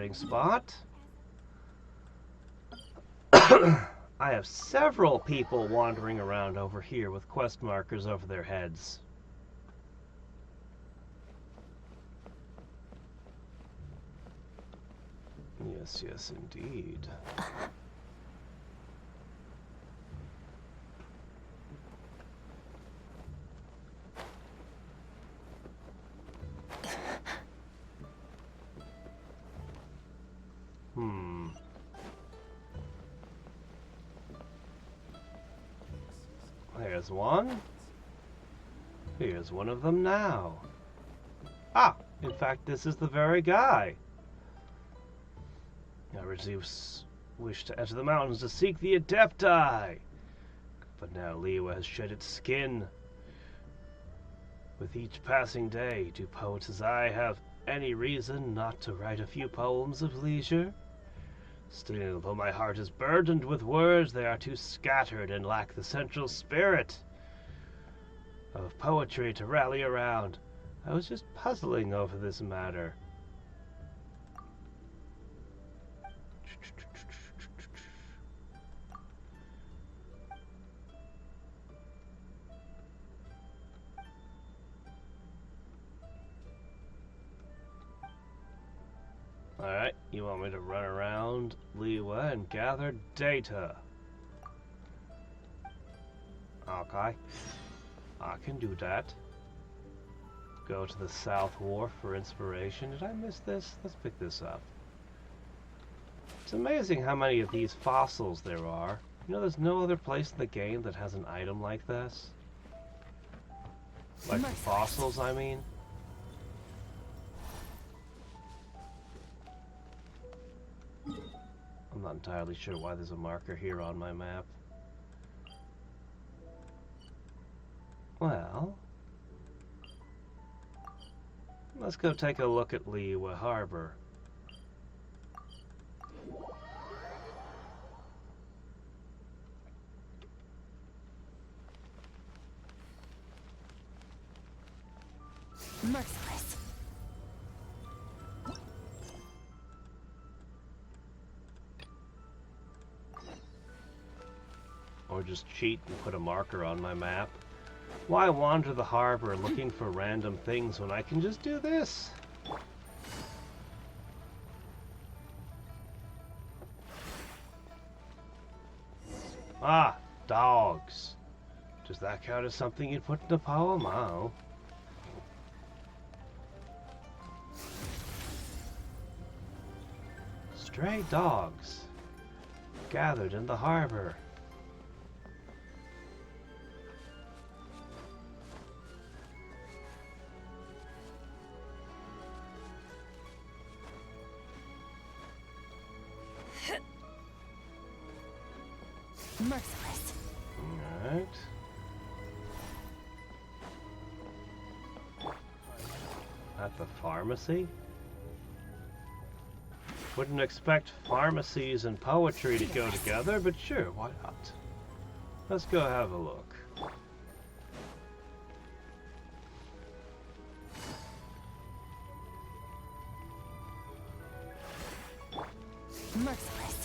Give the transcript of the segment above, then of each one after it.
starting spot. I have several people wandering around over here with quest markers over their heads. Yes, yes, indeed. There's one. Here's one of them now. Ah, in fact, this is the very guy. I originally wished to enter the mountains to seek the Adepti, but now Liyue has shed its skin. With each passing day, do poets as I have any reason not to write a few poems of leisure? Still, though my heart is burdened with words, they are too scattered and lack the central spirit of poetry to rally around. I was just puzzling over this matter. Alright, you want me to run around Liyue and gather data. Okay. I can do that. Go to the South Wharf for inspiration. Did I miss this? Let's pick this up. It's amazing how many of these fossils there are. You know, there's no other place in the game that has an item like this. Like the fossils, I mean. I'm not entirely sure why there's a marker here on my map. Well, let's go take a look at Liyue Harbor. Merciless. Or just cheat and put a marker on my map. Why wander the harbor looking for random things when I can just do this? Ah, dogs. Does that count as something you'd put in a poem? Oh. Stray dogs gathered in the harbor. Merciless. Alright. At the pharmacy? Wouldn't expect pharmacies and poetry to go together, but sure, why not? Let's go have a look. Merciless.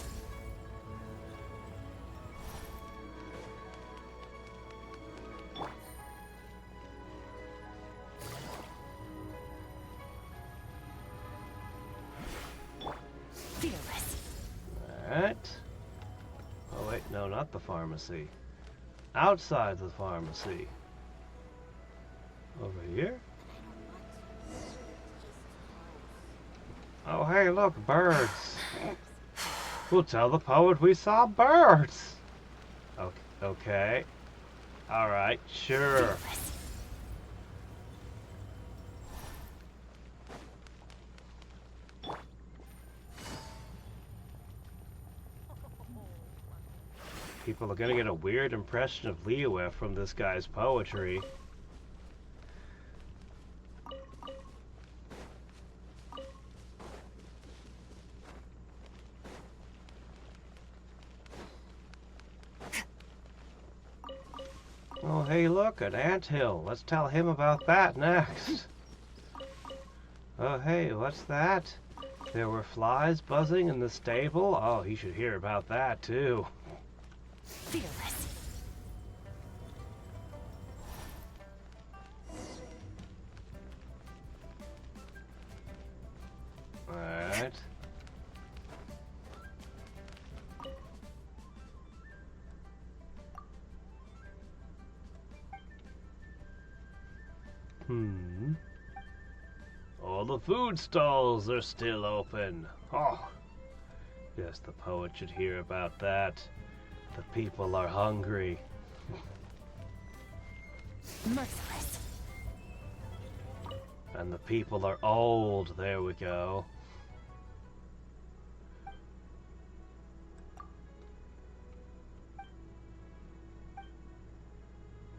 Fearless. Alright. Oh wait, no, not the pharmacy. Outside the pharmacy. Over here? Oh hey, look, birds. We'll tell the poet we saw birds. Okay. Alright, sure. Fearless. People are gonna get a weird impression of Liyue from this guy's poetry. Oh, hey, look, an anthill. Let's tell him about that next. Oh, hey, what's that? There were flies buzzing in the stable. Oh, he should hear about that too. Fearless. Alright. All the food stalls are still open. Oh, yes, the poet should hear about that. The people are hungry. Merciless. And the people are old. There we go.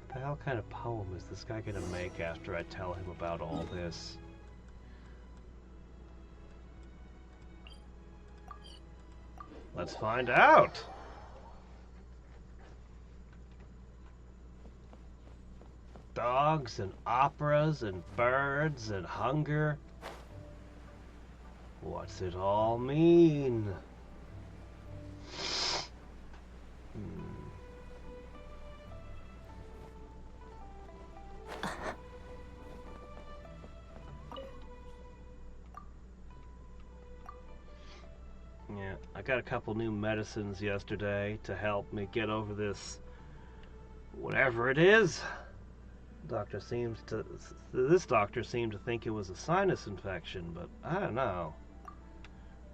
What the hell kind of poem is this guy gonna make after I tell him about all this? Let's find out! Dogs and operas and birds and hunger. What's it all mean? Yeah, I got a couple new medicines yesterday to help me get over this, whatever it is. This doctor seemed to think it was a sinus infection, but I don't know.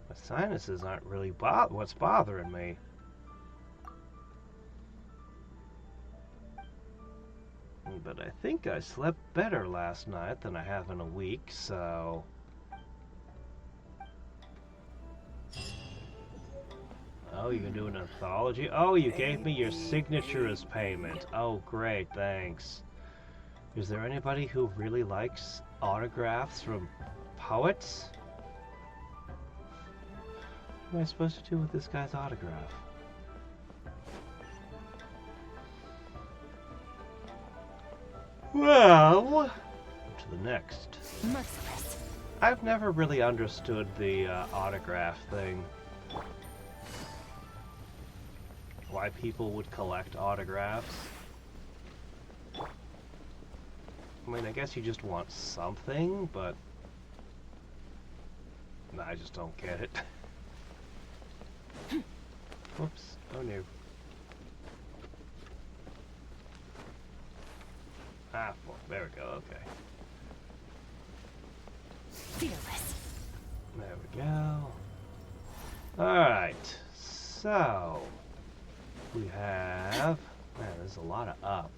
My sinuses aren't really what's bothering me. But I think I slept better last night than I have in a week, so... Oh, you can do an anthology? Oh, you gave me your signature as payment. Oh, great, thanks. Is there anybody who really likes autographs from poets? What am I supposed to do with this guy's autograph? Well, to the next. Merciless. I've never really understood the autograph thing. Why people would collect autographs. I mean, I guess you just want something, but... No, I just don't get it. Whoops. Oh no. Ah, well, there we go, okay. Fearless. There we go. Alright, so... We have... Man, there's a lot of up.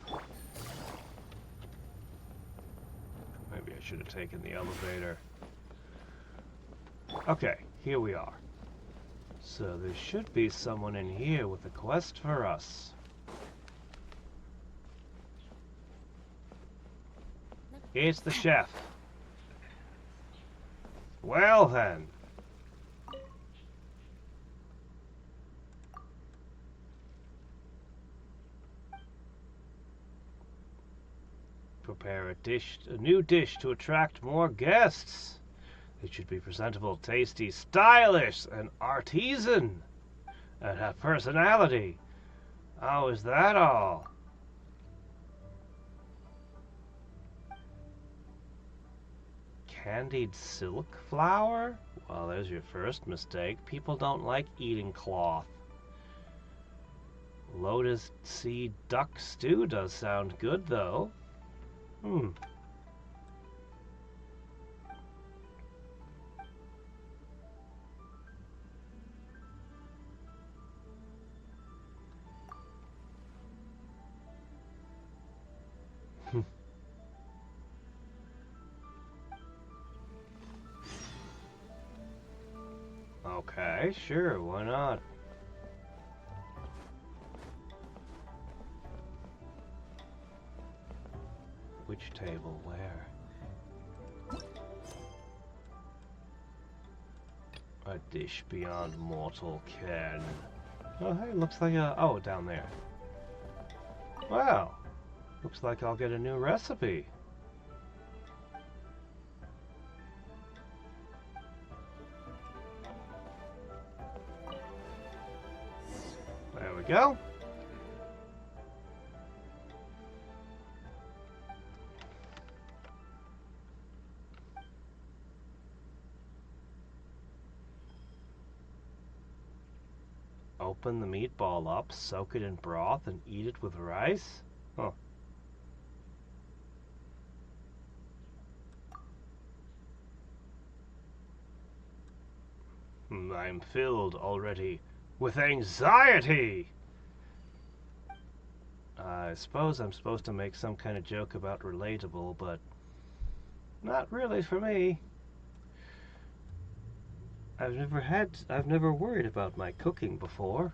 Maybe I should have taken the elevator. Okay, here we are. So there should be someone in here with a quest for us. It's the chef. Well then. Prepare a new dish to attract more guests. It should be presentable, tasty, stylish, and artisan, and have personality. Oh, is that all? Candied silk flour? Well, there's your first mistake. People don't like eating cloth. Lotus seed duck stew does sound good, though. Okay, sure, why not? Which table? Where? A dish beyond mortal ken. Oh, hey, looks like a... Oh, down there. Wow. Looks like I'll get a new recipe. go. Open the meatball up, soak it in broth, and eat it with rice? Huh. I'm filled already with anxiety! I suppose I'm supposed to make some kind of joke about relatable, but not really for me. I've never worried about my cooking before.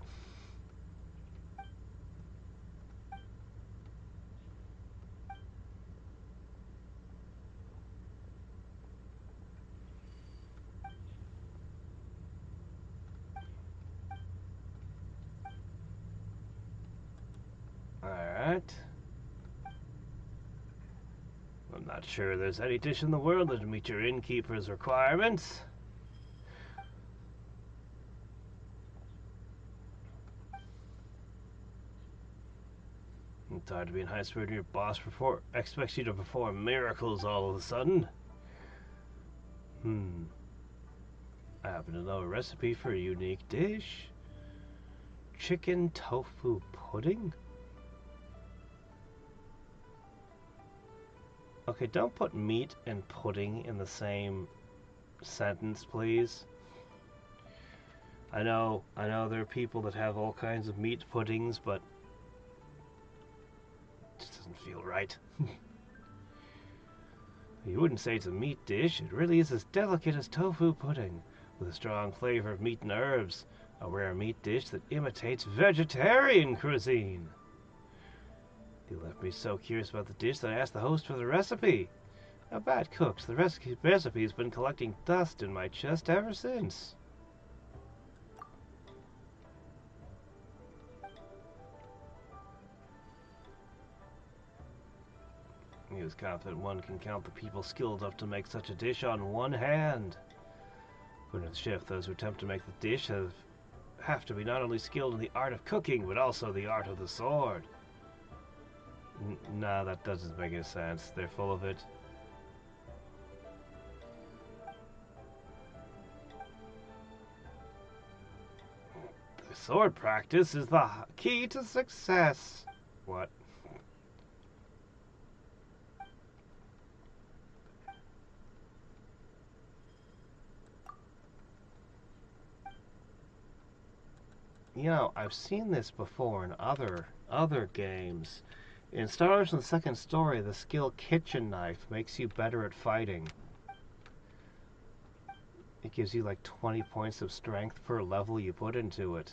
Alright. I'm not sure there's any dish in the world that'd meet your innkeeper's requirements. I'm tired of being high-spirited and your boss expects you to perform miracles all of a sudden. I happen to know a recipe for a unique dish. Chicken tofu pudding? Okay, don't put meat and pudding in the same sentence, please. I know there are people that have all kinds of meat puddings, but it just doesn't feel right. You wouldn't say it's a meat dish. It really is as delicate as tofu pudding, with a strong flavor of meat and herbs. A rare meat dish that imitates vegetarian cuisine. You left me so curious about the dish that I asked the host for the recipe. A bad cook's the recipe's been collecting dust in my chest ever since. He was confident one can count the people skilled enough to make such a dish on one hand. According to the chef, those who attempt to make the dish have to be not only skilled in the art of cooking, but also the art of the sword. Nah, that doesn't make any sense. They're full of it. The sword practice is the key to success. What? You know, I've seen this before in other games. In Star Wars: The Second Story, the skill kitchen knife makes you better at fighting. It gives you like 20 points of strength per level you put into it.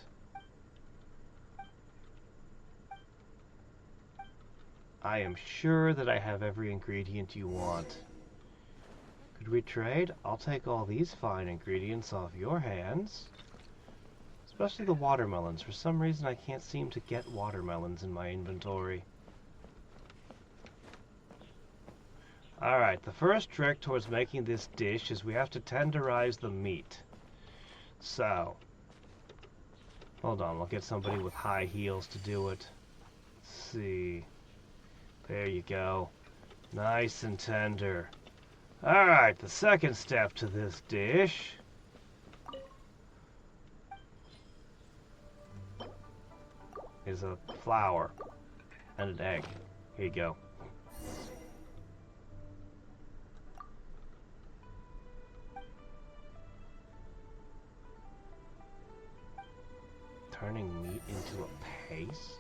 I am sure that I have every ingredient you want. Could we trade? I'll take all these fine ingredients off your hands. Especially the watermelons. For some reason I can't seem to get watermelons in my inventory. Alright, the first trick towards making this dish is we have to tenderize the meat. So, hold on, we'll get somebody with high heels to do it. Let's see. There you go. Nice and tender. Alright, the second step to this dish is a flour and an egg. Here you go. Turning meat into a paste?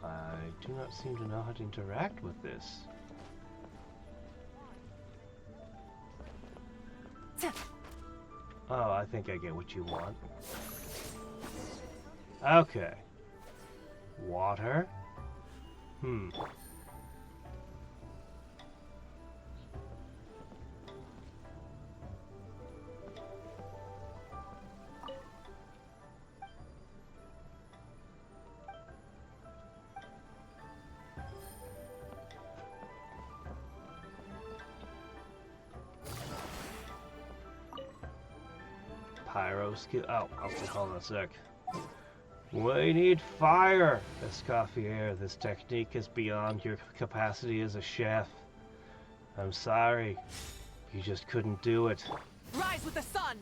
I do not seem to know how to interact with this. Oh, I think I get what you want. Okay. Water. arrow skill. Oh, okay, hold on a sec. We need fire, Escoffier. This technique is beyond your capacity as a chef. I'm sorry. You just couldn't do it. Rise with the sun!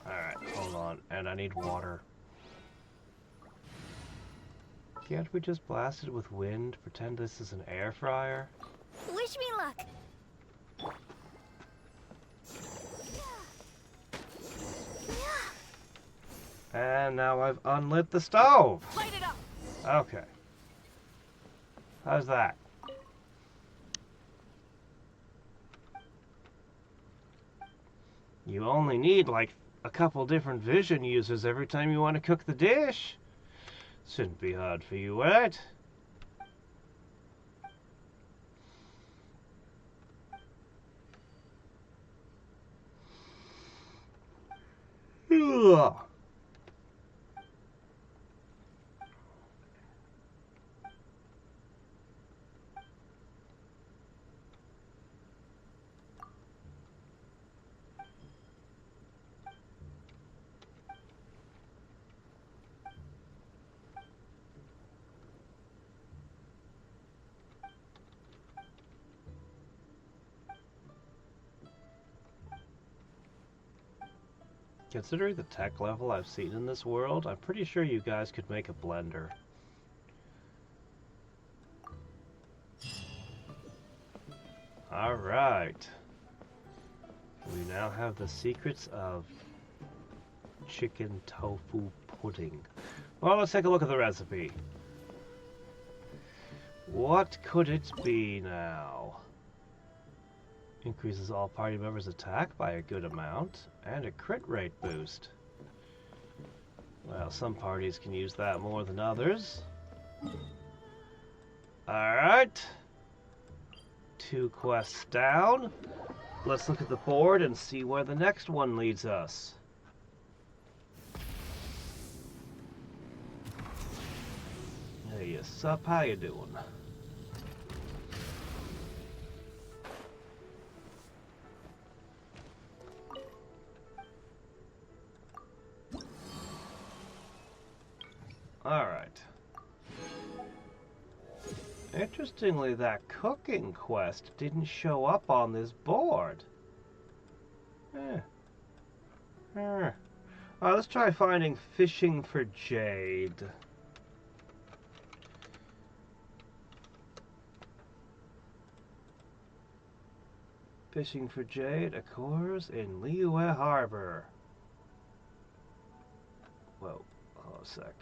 Alright, hold on. And I need water. Can't we just blast it with wind? Pretend this is an air fryer? Wish me luck. And now I've unlit the stove! Light it up! Okay. How's that? You only need like a couple different vision users every time you want to cook the dish. Shouldn't be hard for you, right? Ugh. Considering the tech level I've seen in this world, I'm pretty sure you guys could make a blender. Alright. We now have the secrets of chicken tofu pudding. Well, let's take a look at the recipe. What could it be now? Increases all party members' attack by a good amount, and a crit rate boost. Well, some parties can use that more than others. Alright. 2 quests down. Let's look at the board and see where the next one leads us. Hey, sup? How you doing? Alright. Interestingly, that cooking quest didn't show up on this board. Alright, let's try finding fishing for jade. Fishing for jade occurs in Liyue Harbor. Whoa, hold a sec.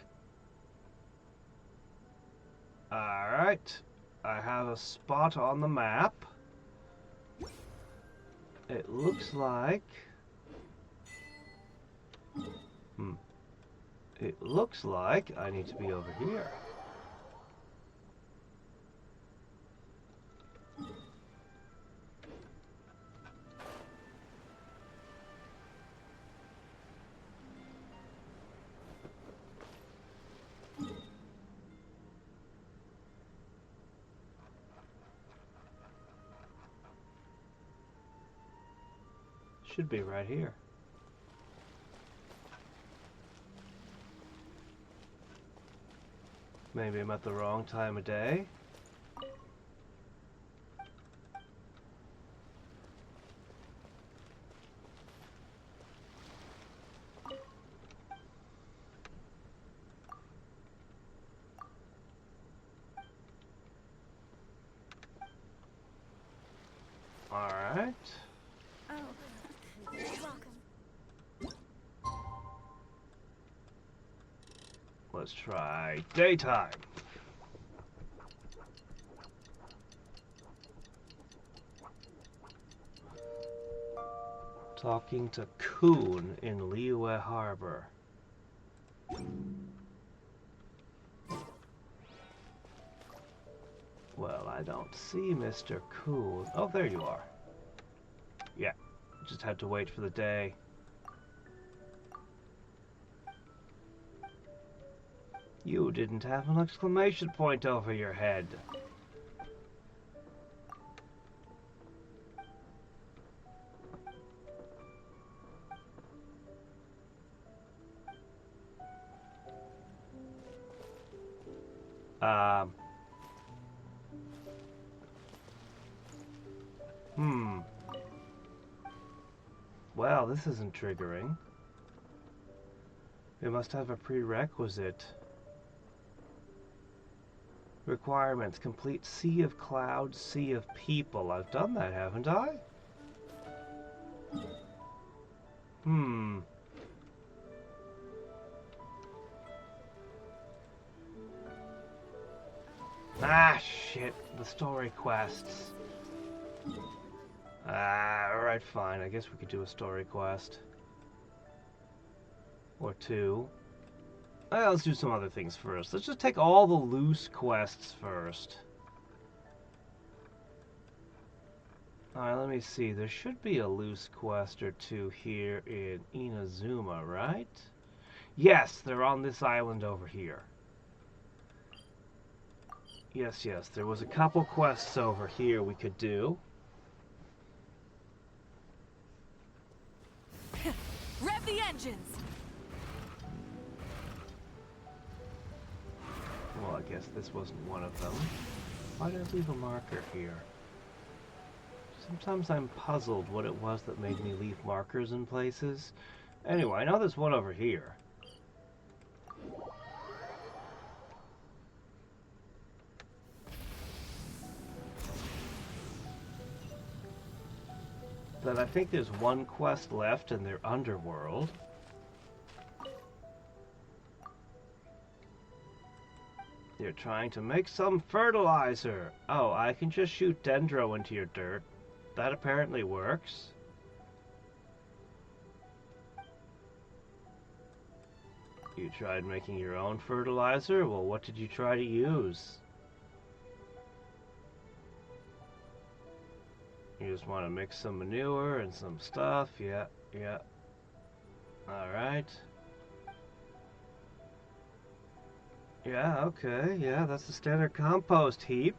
Alright, I have a spot on the map. It looks like... It looks like I need to be over here. Should be right here. Maybe I'm at the wrong time of day. All right. Oh, welcome. Let's try daytime. Talking to Coon in Liyue Harbor. Well, I don't see Mr. Coon. Oh, there you are. Yeah, just had to wait for the day. You didn't have an exclamation point over your head. Well, this isn't triggering. We must have a prerequisite. Requirements. Complete Sea of Clouds, Sea of People. I've done that, haven't I? Ah, shit. The story quests. Alright, fine. I guess we could do a story quest. Or two. Let's do some other things first. Let's just take all the loose quests first. Alright, let me see. There should be a loose quest or two here in Inazuma, right? Yes, they're on this island over here. Yes, yes, there was a couple quests over here we could do. Rev the engines! Well, I guess this wasn't one of them. Why did I leave a marker here? Sometimes I'm puzzled what it was that made me leave markers in places. Anyway, I know there's one over here. But I think there's one quest left in their underworld. They're trying to make some fertilizer. Oh, I can just shoot dendro into your dirt. That apparently works. You tried making your own fertilizer? Well, what did you try to use? You just want to mix some manure and some stuff. Yeah, yeah. Alright. Yeah, okay. Yeah, that's the standard compost heap.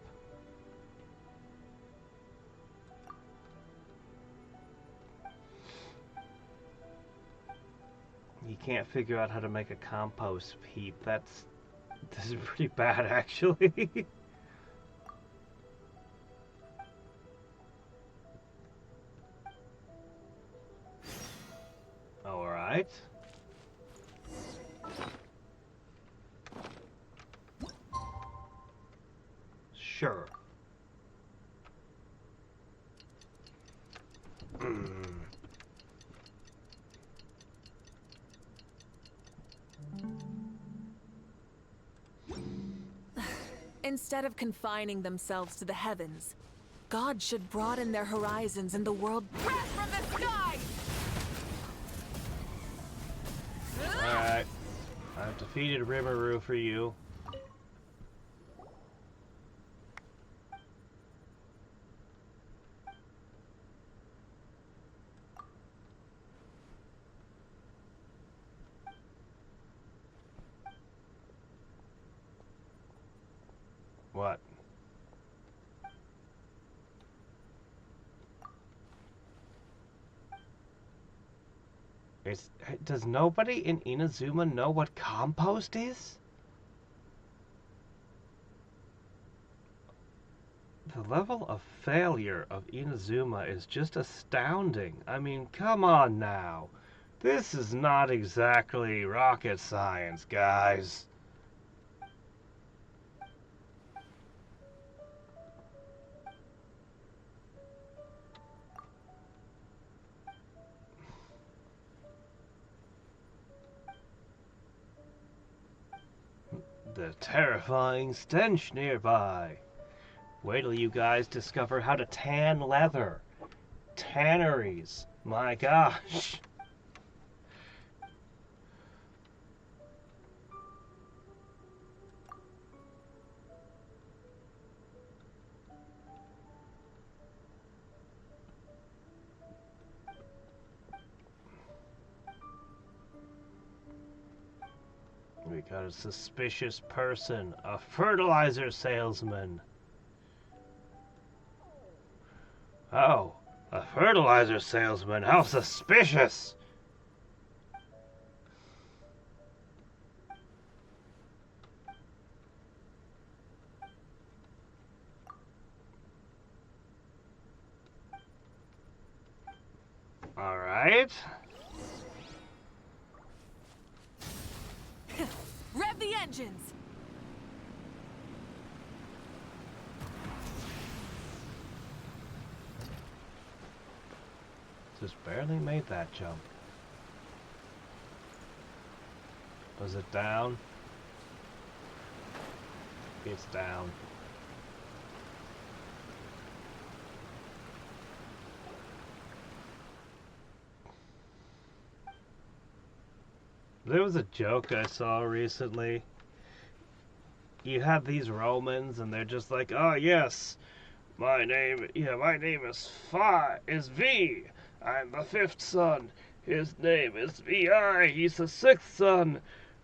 You can't figure out how to make a compost heap. This is pretty bad, actually. Alright. Sure. Instead of confining themselves to the heavens, God should broaden their horizons and the world breath from the sky! Alright. I've defeated Rimuru for you. What? Does nobody in Inazuma know what compost is? The level of failure of Inazuma is just astounding. I mean, come on now. This is not exactly rocket science, guys. The terrifying stench nearby. Wait till you guys discover how to tan leather. Tanneries. My gosh. We got a suspicious person, a fertilizer salesman. Oh, a fertilizer salesman, how suspicious! Alright. Rev the engines! Just barely made that jump. Was it down? It's down. There was a joke I saw recently. You have these Romans and they're just like, oh yes, my name is V. I'm the fifth son. His name is VI. He's the sixth son.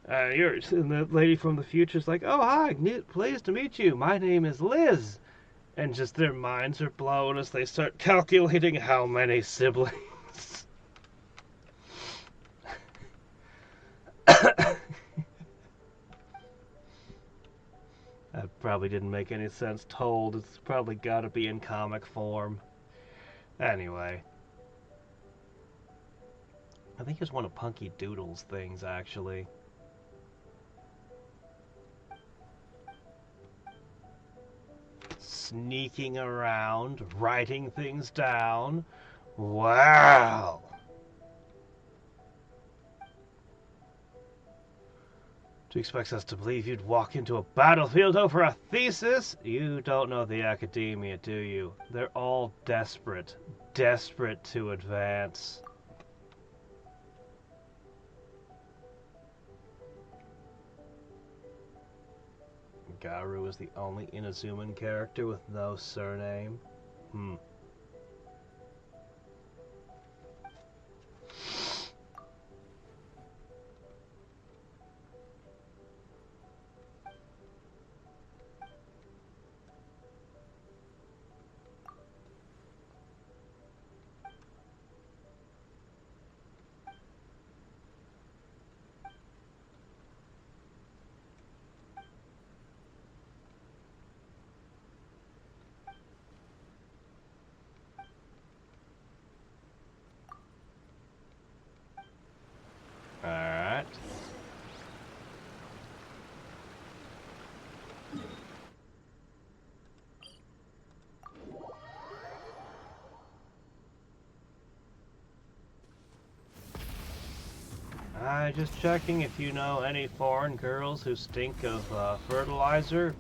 And the lady from the future's like, oh hi, pleased to meet you. My name is Liz. And just their minds are blown as they start calculating how many siblings. That probably didn't make any sense told. It's probably gotta be in comic form. Anyway. I think it's one of Punky Doodle's things, actually. Sneaking around, writing things down. Wow! Do you expect us to believe you'd walk into a battlefield over a thesis? You don't know the academia, do you? They're all desperate. Desperate to advance. Garu is the only Inazuman character with no surname. Alright. Just checking if you know any foreign girls who stink of fertilizer.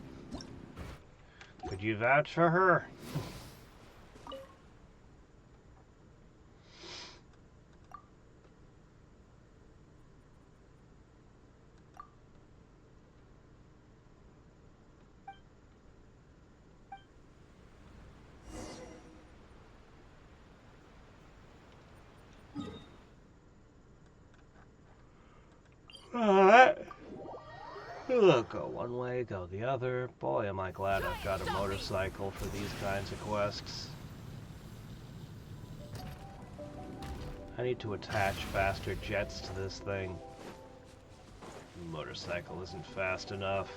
Could you vouch for her? Alright. Look, go one way, go the other. Boy, am I glad I've got a motorcycle for these kinds of quests. I need to attach faster jets to this thing. Motorcycle isn't fast enough.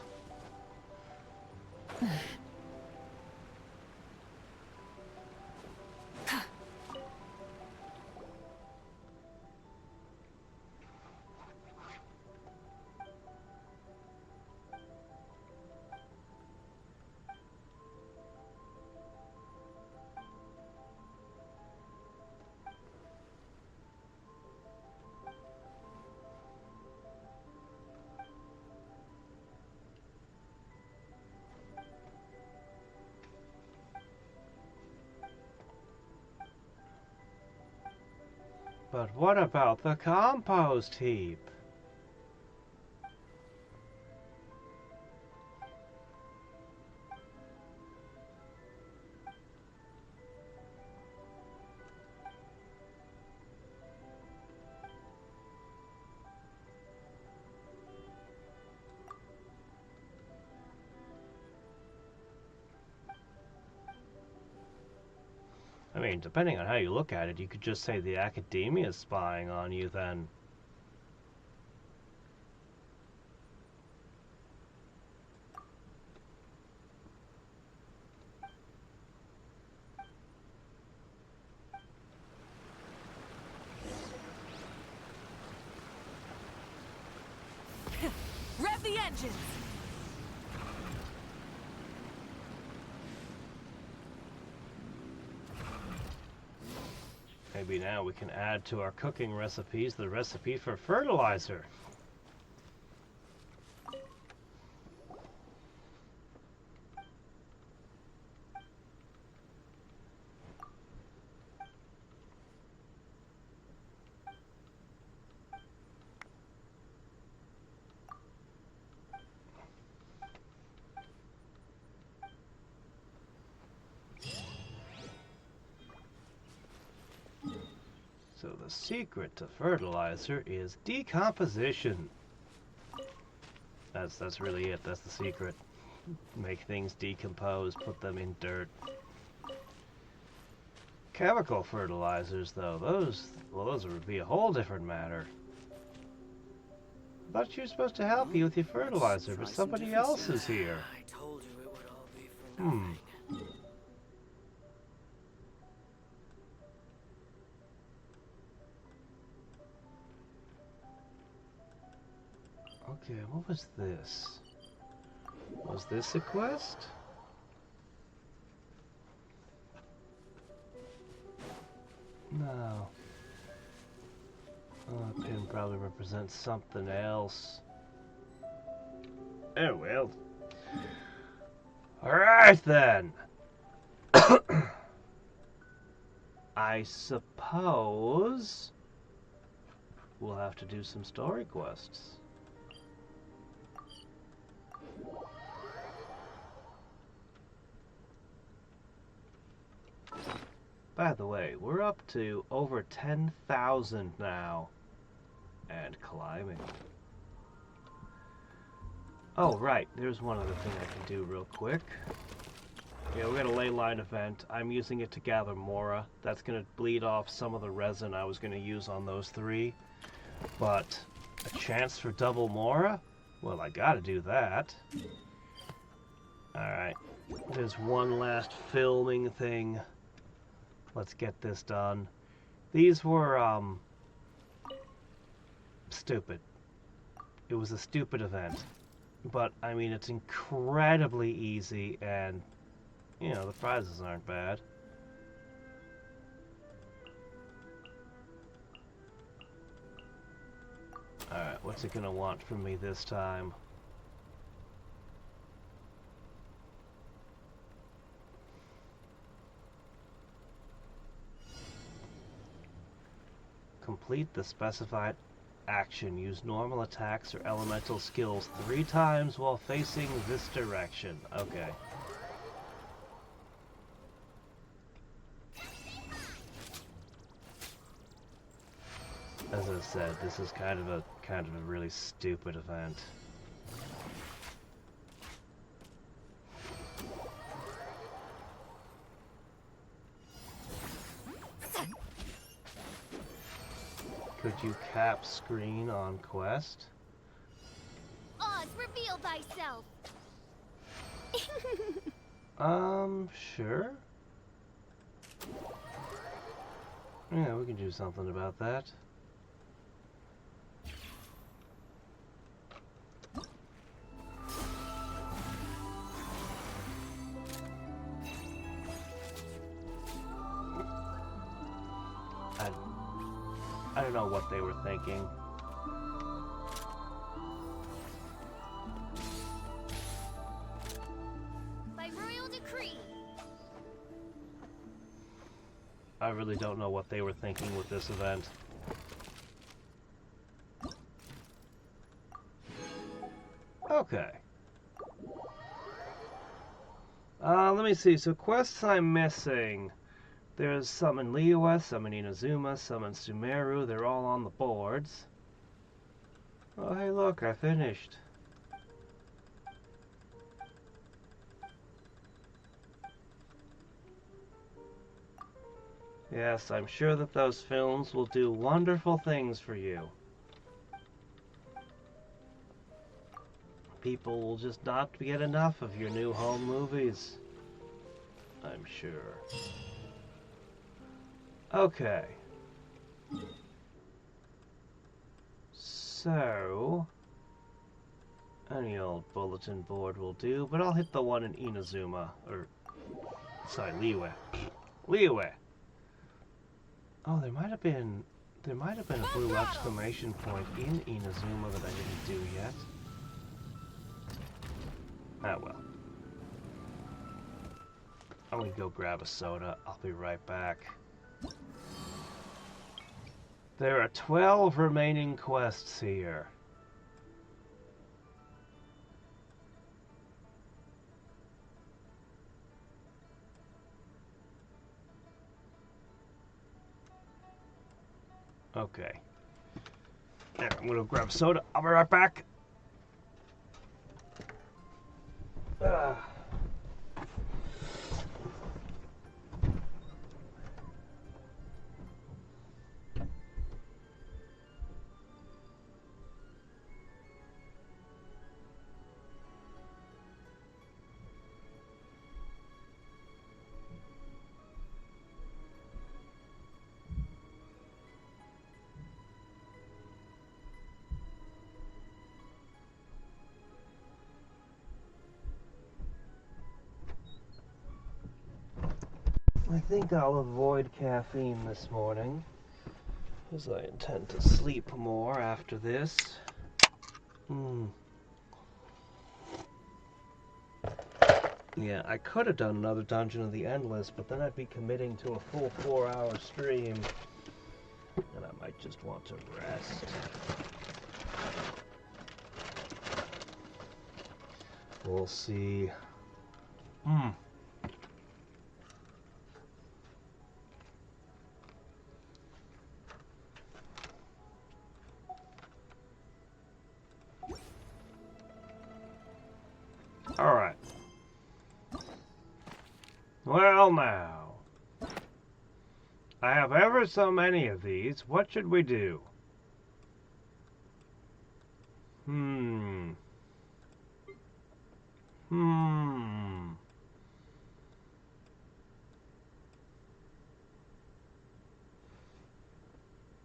But what about the compost heap? mean, depending on how you look at it, you could just say the academia is spying on you then. Rev the engines! Maybe now we can add to our cooking recipes the recipe for fertilizer. So the secret to fertilizer is decomposition. That's really it. That's the secret. Make things decompose, put them in dirt. Chemical fertilizers, though, those would be a whole different matter. I thought you were supposed to help you with your fertilizer, but somebody else is here. I told you it would all be for nothing. Okay, what was this? Was this a quest? No. Oh, that pin probably represents something else. Oh well. Alright then. I suppose we'll have to do some story quests. By the way, we're up to over 10,000 now. And climbing. Oh, right. There's one other thing I can do real quick. Yeah, we got a ley line event. I'm using it to gather Mora. That's going to bleed off some of the resin I was going to use on those 3. But a chance for double Mora? Well, I gotta do that. Alright. There's one last filming thing. Let's get this done. These were, stupid. It was a stupid event. But, I mean, it's incredibly easy, and, you know, the prizes aren't bad. Alright, what's it gonna want from me this time? Complete the specified action. Use normal attacks or elemental skills 3 times while facing this direction. Okay. As I said, this is kind of a really stupid event. Could you cap screen on quest? Oz, reveal thyself. Sure. Yeah, we can do something about that. I don't know what they were thinking. By royal decree. I really don't know what they were thinking with this event. Okay. Let me see. So quests I'm missing. There's some in Liyue, some in Inazuma, some in Sumeru. They're all on the boards. Oh, hey, look, I finished. Yes, I'm sure that those films will do wonderful things for you. People will just not get enough of your new home movies. I'm sure. Okay. So, any old bulletin board will do, but I'll hit the one in Inazuma, or, sorry, Liyue. Liyue! Oh, there might have been a blue exclamation point in Inazuma that I didn't do yet. Ah, well. I'm gonna go grab a soda. I'll be right back. There are 12 remaining quests here. Okay. There, I'm gonna grab a soda. I'll be right back. I think I'll avoid caffeine this morning, as I intend to sleep more after this. Yeah, I could have done another Dungeon of the Endless, but then I'd be committing to a full 4-hour stream, and I might just want to rest. We'll see. Alright. Well now. I have ever so many of these. What should we do? I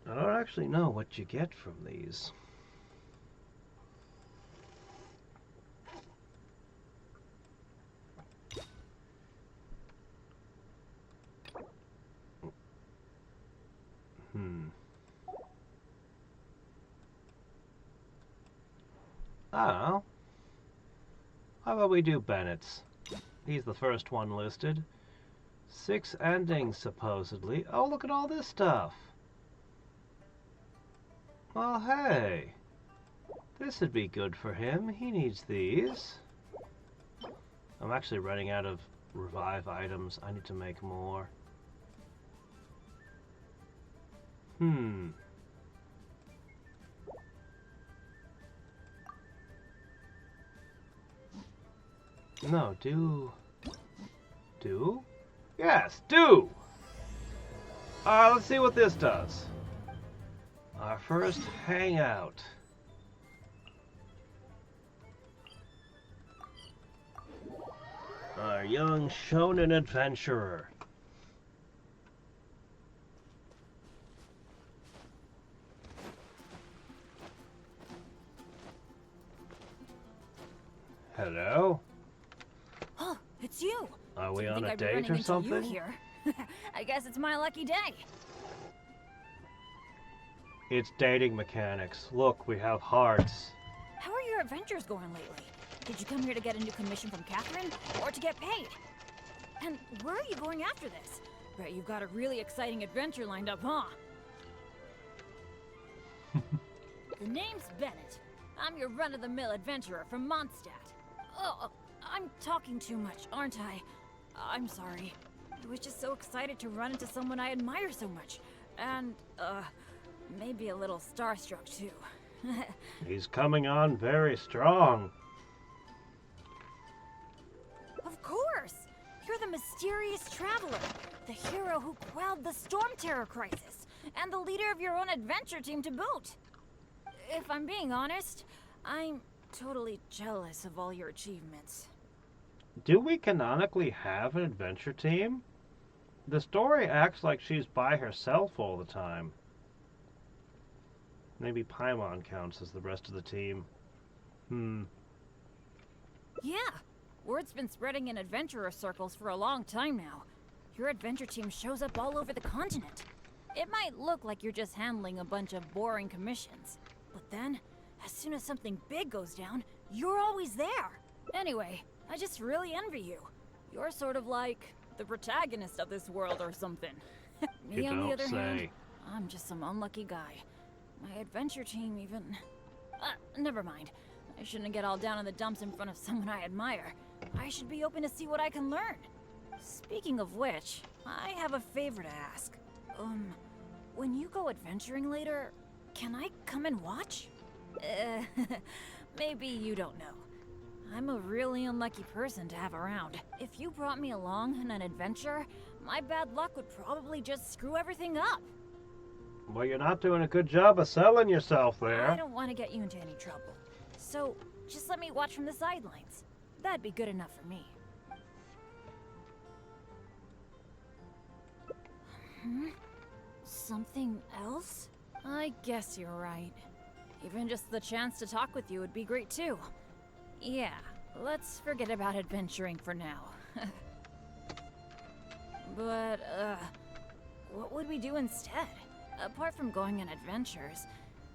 don't actually know what you get from these. I don't know. How about we do Bennett's? He's the first one listed. 6 endings, supposedly. Oh, look at all this stuff. Well, hey. This would be good for him. He needs these. I'm actually running out of revive items. I need to make more. No, do? Yes, do! Let's see what this does. Our first hangout. Our young shonen adventurer. Hello? Oh, it's you. Are we on a I'd be date running or into something? You here. I guess it's my lucky day. It's dating mechanics. Look, we have hearts. How are your adventures going lately? Did you come here to get a new commission from Catherine, or to get paid? And where are you going after this? Bet you've got a really exciting adventure lined up, huh? The name's Bennett. I'm your run-of-the-mill adventurer from Mondstadt. Oh, I'm talking too much, aren't I? I'm sorry. I was just so excited to run into someone I admire so much. And, maybe a little starstruck, too. He's coming on very strong. Of course! You're the mysterious traveler, the hero who quelled the Storm Terror crisis, and the leader of your own adventure team to boot. If I'm being honest, I'm totally jealous of all your achievements. Do we canonically have an adventure team? The story acts like she's by herself all the time. Maybe Paimon counts as the rest of the team. Yeah, word's been spreading in adventurer circles for a long time now. Your adventure team shows up all over the continent. It might look like you're just handling a bunch of boring commissions, but then, as soon as something big goes down, you're always there. Anyway, I just really envy you. You're sort of like the protagonist of this world or something. Me, on the other hand, I'm just some unlucky guy. My adventure team even... never mind. I shouldn't get all down in the dumps in front of someone I admire. I should be open to see what I can learn. Speaking of which, I have a favor to ask. When you go adventuring later, can I come and watch? Maybe you don't know. I'm a really unlucky person to have around. If you brought me along on an adventure, my bad luck would probably just screw everything up. Well, you're not doing a good job of selling yourself there. I don't want to get you into any trouble. So, just let me watch from the sidelines. That'd be good enough for me. Something else? I guess you're right. Even just the chance to talk with you would be great too. Yeah, let's forget about adventuring for now. But, what would we do instead? Apart from going on adventures,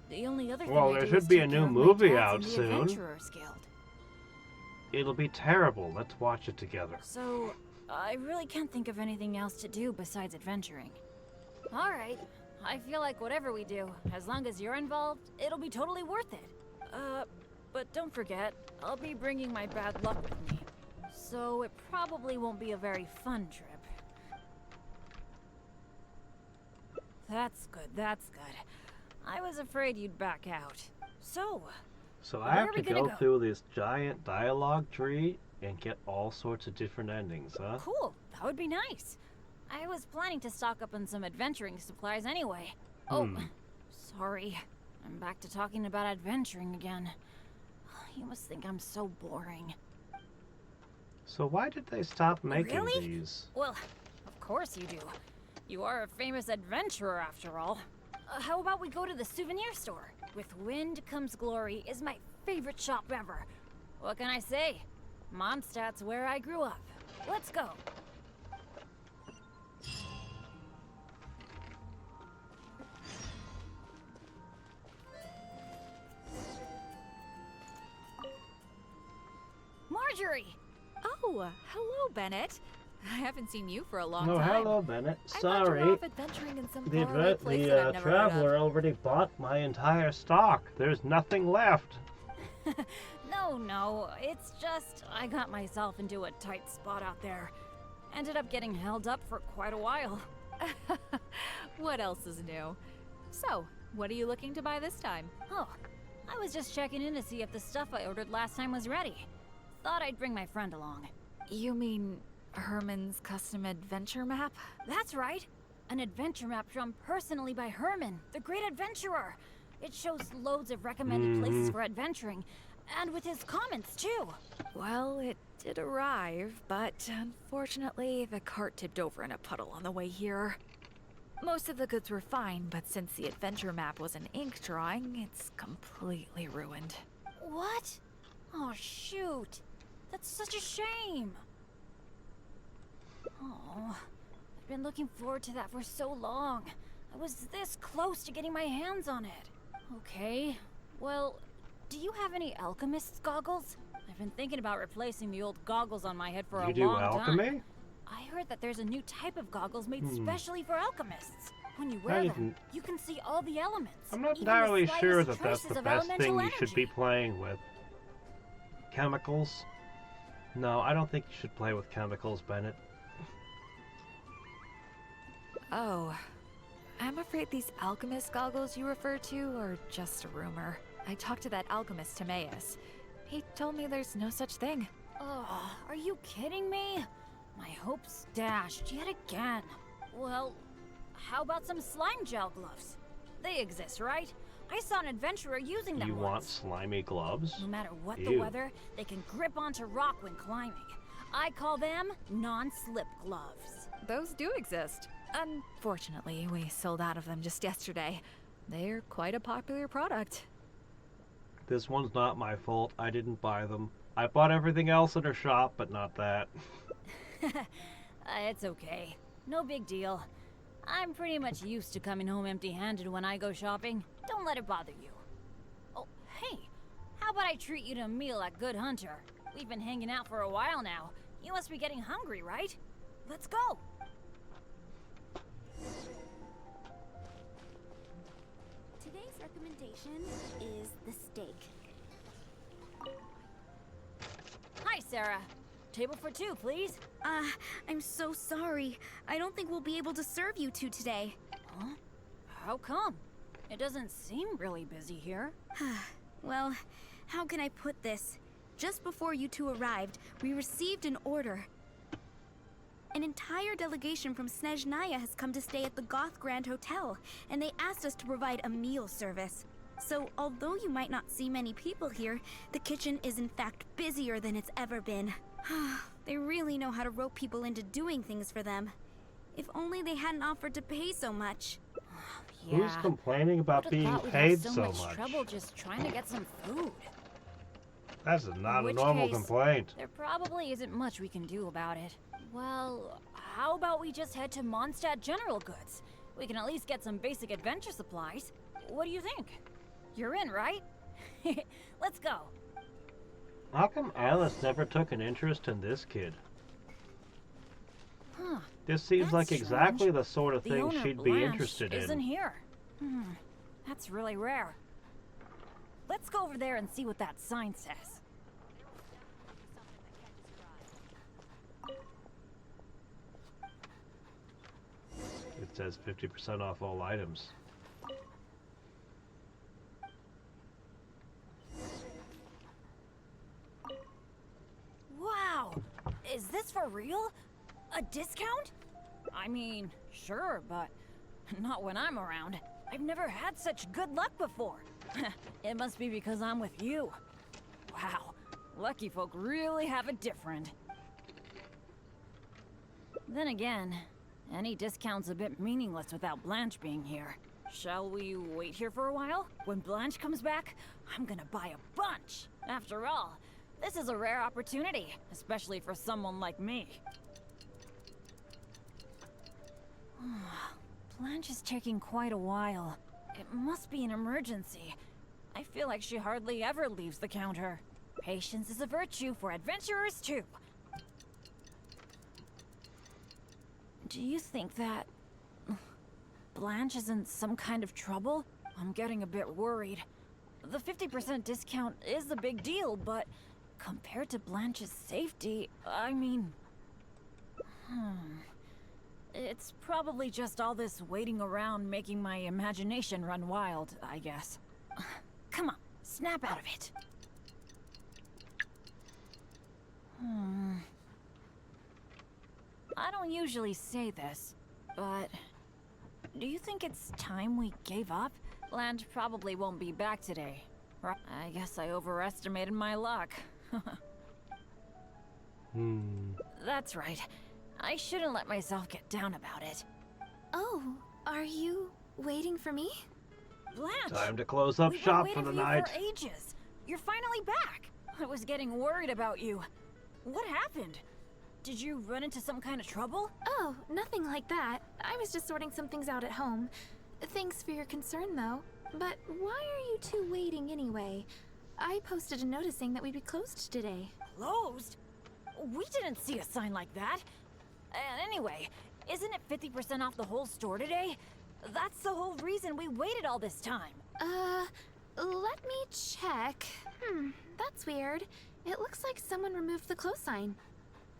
the only other thing well, I there do should is be a take care new of my movie dad's out in the soon. Adventurers Guild. It'll be terrible. Let's watch it together. So, I really can't think of anything else to do besides adventuring. Alright, I feel like whatever we do, as long as you're involved, it'll be totally worth it. But don't forget, I'll be bringing my bad luck with me. So it probably won't be a very fun trip. That's good, that's good. I was afraid you'd back out. So I have to go through this giant dialogue tree and get all sorts of different endings, huh? Cool, that would be nice. I was planning to stock up on some adventuring supplies anyway. Oh, sorry. I'm back to talking about adventuring again. You must think I'm so boring. So why did they stop making Really? these? Well, of course you do. You are a famous adventurer after all. How about we go to the souvenir store? With Wind Comes Glory is my favorite shop ever. What can I say? Mondstadt's where I grew up. Let's go. Marjorie! Oh, hello, Bennett. I haven't seen you for a long Oh, time. hello, Bennett. I thought you Sorry. were off adventuring in some faraway place that I've never heard of. Traveler already bought my entire stock. There's nothing left. No, it's just I got myself into a tight spot out there. Ended up getting held up for quite a while. What else is new? So, what are you looking to buy this time? Oh, I was just checking in to see if the stuff I ordered last time was ready. Thought I'd bring my friend along. You mean Herman's custom adventure map? That's right. An adventure map drawn personally by Herman, the great adventurer. It shows loads of recommended places for adventuring, and with his comments too. Well, it did arrive, but unfortunately the cart tipped over in a puddle on the way here. Most of the goods were fine, but since the adventure map was an ink drawing, it's completely ruined. What? Oh, shoot. That's such a shame. Oh, I've been looking forward to that for so long. I was this close to getting my hands on it. Okay, well, do you have any alchemist's goggles? I've been thinking about replacing the old goggles on my head for a long time. You do alchemy? I heard that there's a new type of goggles made specially for alchemists. When you wear them, you can see all the elements. I'm not even the entirely sure slightest that that's traces the of best thing elemental you should be energy. playing with. Chemicals? No, I don't think you should play with chemicals, Bennett. Oh, I'm afraid these alchemist goggles you refer to are just a rumor. I talked to that alchemist, Timaeus. He told me there's no such thing. Oh, are you kidding me? My hopes dashed yet again. Well, how about some slime gel gloves? They exist, right? I saw an adventurer using them You want once. slimy gloves? No matter what the Ew. weather, they can grip onto rock when climbing. I call them non-slip gloves. Those do exist. Unfortunately, we sold out of them just yesterday. They're quite a popular product. This one's not my fault. I didn't buy them. I bought everything else in her shop, but not that. It's okay. No big deal. I'm pretty much used to coming home empty-handed when I go shopping. Don't let it bother you. Oh, hey, how about I treat you to a meal at Good Hunter? We've been hanging out for a while now. You must be getting hungry, right? Let's go. Today's recommendation is the steak. Hi, Sarah. Table for two, please. I'm so sorry. I don't think we'll be able to serve you two today. Huh? How come? It doesn't seem really busy here. Well, how can I put this? Just before you two arrived, we received an order. An entire delegation from Snezhnaya has come to stay at the Goth Grand Hotel, and they asked us to provide a meal service. So, although you might not see many people here, the kitchen is in fact busier than it's ever been. They really know how to rope people into doing things for them. If only they hadn't offered to pay so much. Yeah. Who's complaining about Would've being thought we'd paid have so so much? trouble just trying to get some food. That's not a which normal case, complaint. There probably isn't much we can do about it. Well, how about we just head to Mondstadt General Goods? We can at least get some basic adventure supplies. What do you think? You're in, right? Let's go. How come Alice never took an interest in this kid? Huh. This seems That's like exactly strange. the sort of The thing owner, she'd be Blanche, interested isn't in. here. That's really rare. Let's go over there and see what that sign says. It says 50% off all items. Wow! Is this for real? A discount? I mean, sure, but not when I'm around. I've never had such good luck before. It must be because I'm with you. Wow, lucky folk really have it different. Then again, any discount's a bit meaningless without Blanche being here. Shall we wait here for a while? When Blanche comes back, I'm gonna buy a bunch. After all, this is a rare opportunity, especially for someone like me. Blanche is taking quite a while. It must be an emergency. I feel like she hardly ever leaves the counter. Patience is a virtue for adventurers too. Do you think that Blanche is in some kind of trouble? I'm getting a bit worried. The 50% discount is a big deal, but compared to Blanche's safety, I mean... It's probably just all this waiting around making my imagination run wild, I guess. Come on, snap out of it. I don't usually say this, but... do you think it's time we gave up? Blanche probably won't be back today. Right? I guess I overestimated my luck. That's right. I shouldn't let myself get down about it. Oh, are you waiting for me? Blanche! Time to close up We've been shop waiting for the you night. for ages. You're finally back. I was getting worried about you. What happened? Did you run into some kind of trouble? Oh, nothing like that. I was just sorting some things out at home. Thanks for your concern, though. But why are you two waiting anyway? I posted a notice saying that we'd be closed today. Closed? We didn't see a sign like that. Anyway, isn't it 50% off the whole store today? That's the whole reason we waited all this time. Let me check. That's weird. It looks like someone removed the close sign.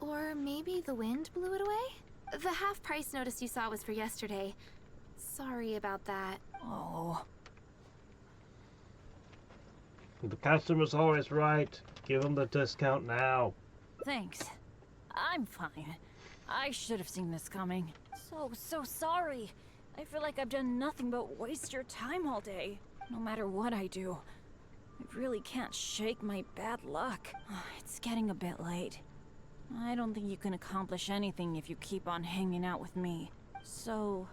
Or maybe the wind blew it away? The half-price notice you saw was for yesterday. Sorry about that. Oh. The customer's always right. Give him the discount now. Thanks. I'm fine. I should have seen this coming. So sorry. I feel like I've done nothing but waste your time all day. No matter what I do, I really can't shake my bad luck. It's getting a bit late. I don't think you can accomplish anything if you keep on hanging out with me. So,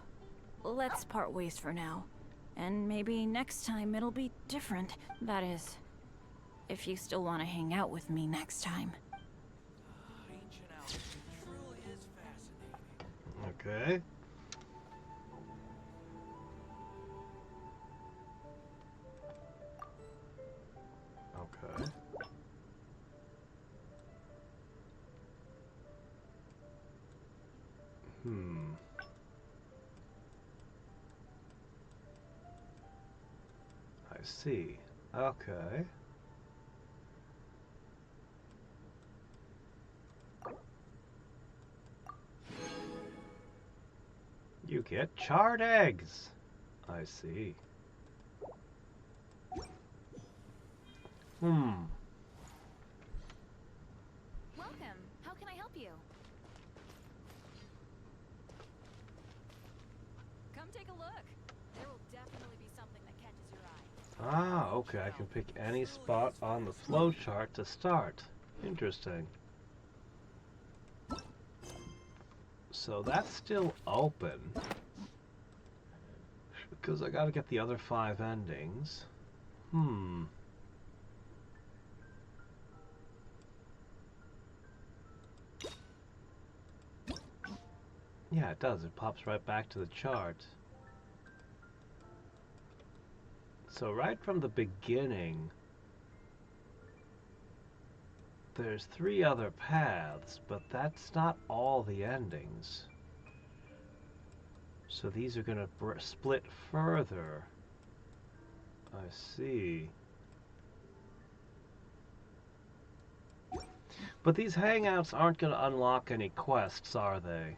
let's part ways for now. And maybe next time it'll be different. That is, if you still want to hang out with me next time. Ancient alchemy truly is fascinating. Okay. Okay. I see. Okay. You get charred eggs. I see. Welcome. How can I help you? Come take a look. There will definitely be something that catches your eye. Ah, okay. I can pick any spot on the flowchart to start. Interesting. So that's still open. Because I gotta get the other 5 endings. Yeah, it does. It pops right back to the chart. So right from the beginning, there's 3 other paths, but that's not all the endings. So these are gonna split further. I see. But these hangouts aren't gonna unlock any quests, are they?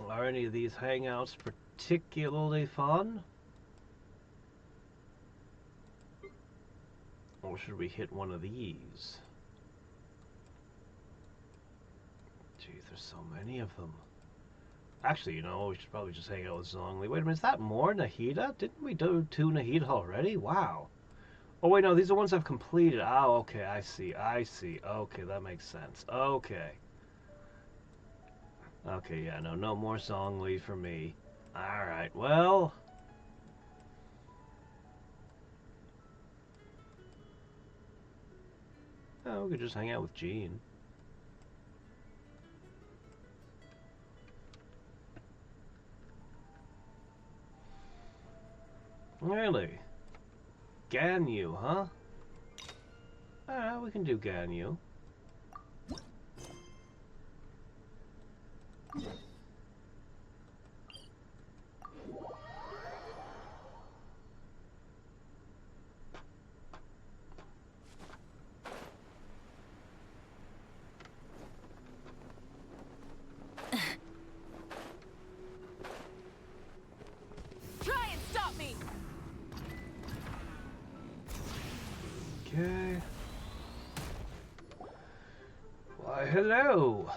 Are any of these hangouts particularly fun? Or should we hit one of these? Geez, there's so many of them. Actually, you know, we should probably just hang out with Zhongli. Wait a minute, is that more Nahida? Didn't we do 2 Nahida already? Wow. Oh wait, no, these are ones I've completed. Oh, okay, I see. Okay, that makes sense. Okay. Okay, yeah, no more Zhongli for me. Alright, well... Oh, we could just hang out with Jean. Really? Ganyu, huh? Alright, we can do Ganyu. Try and stop me! Okay. Why, hello!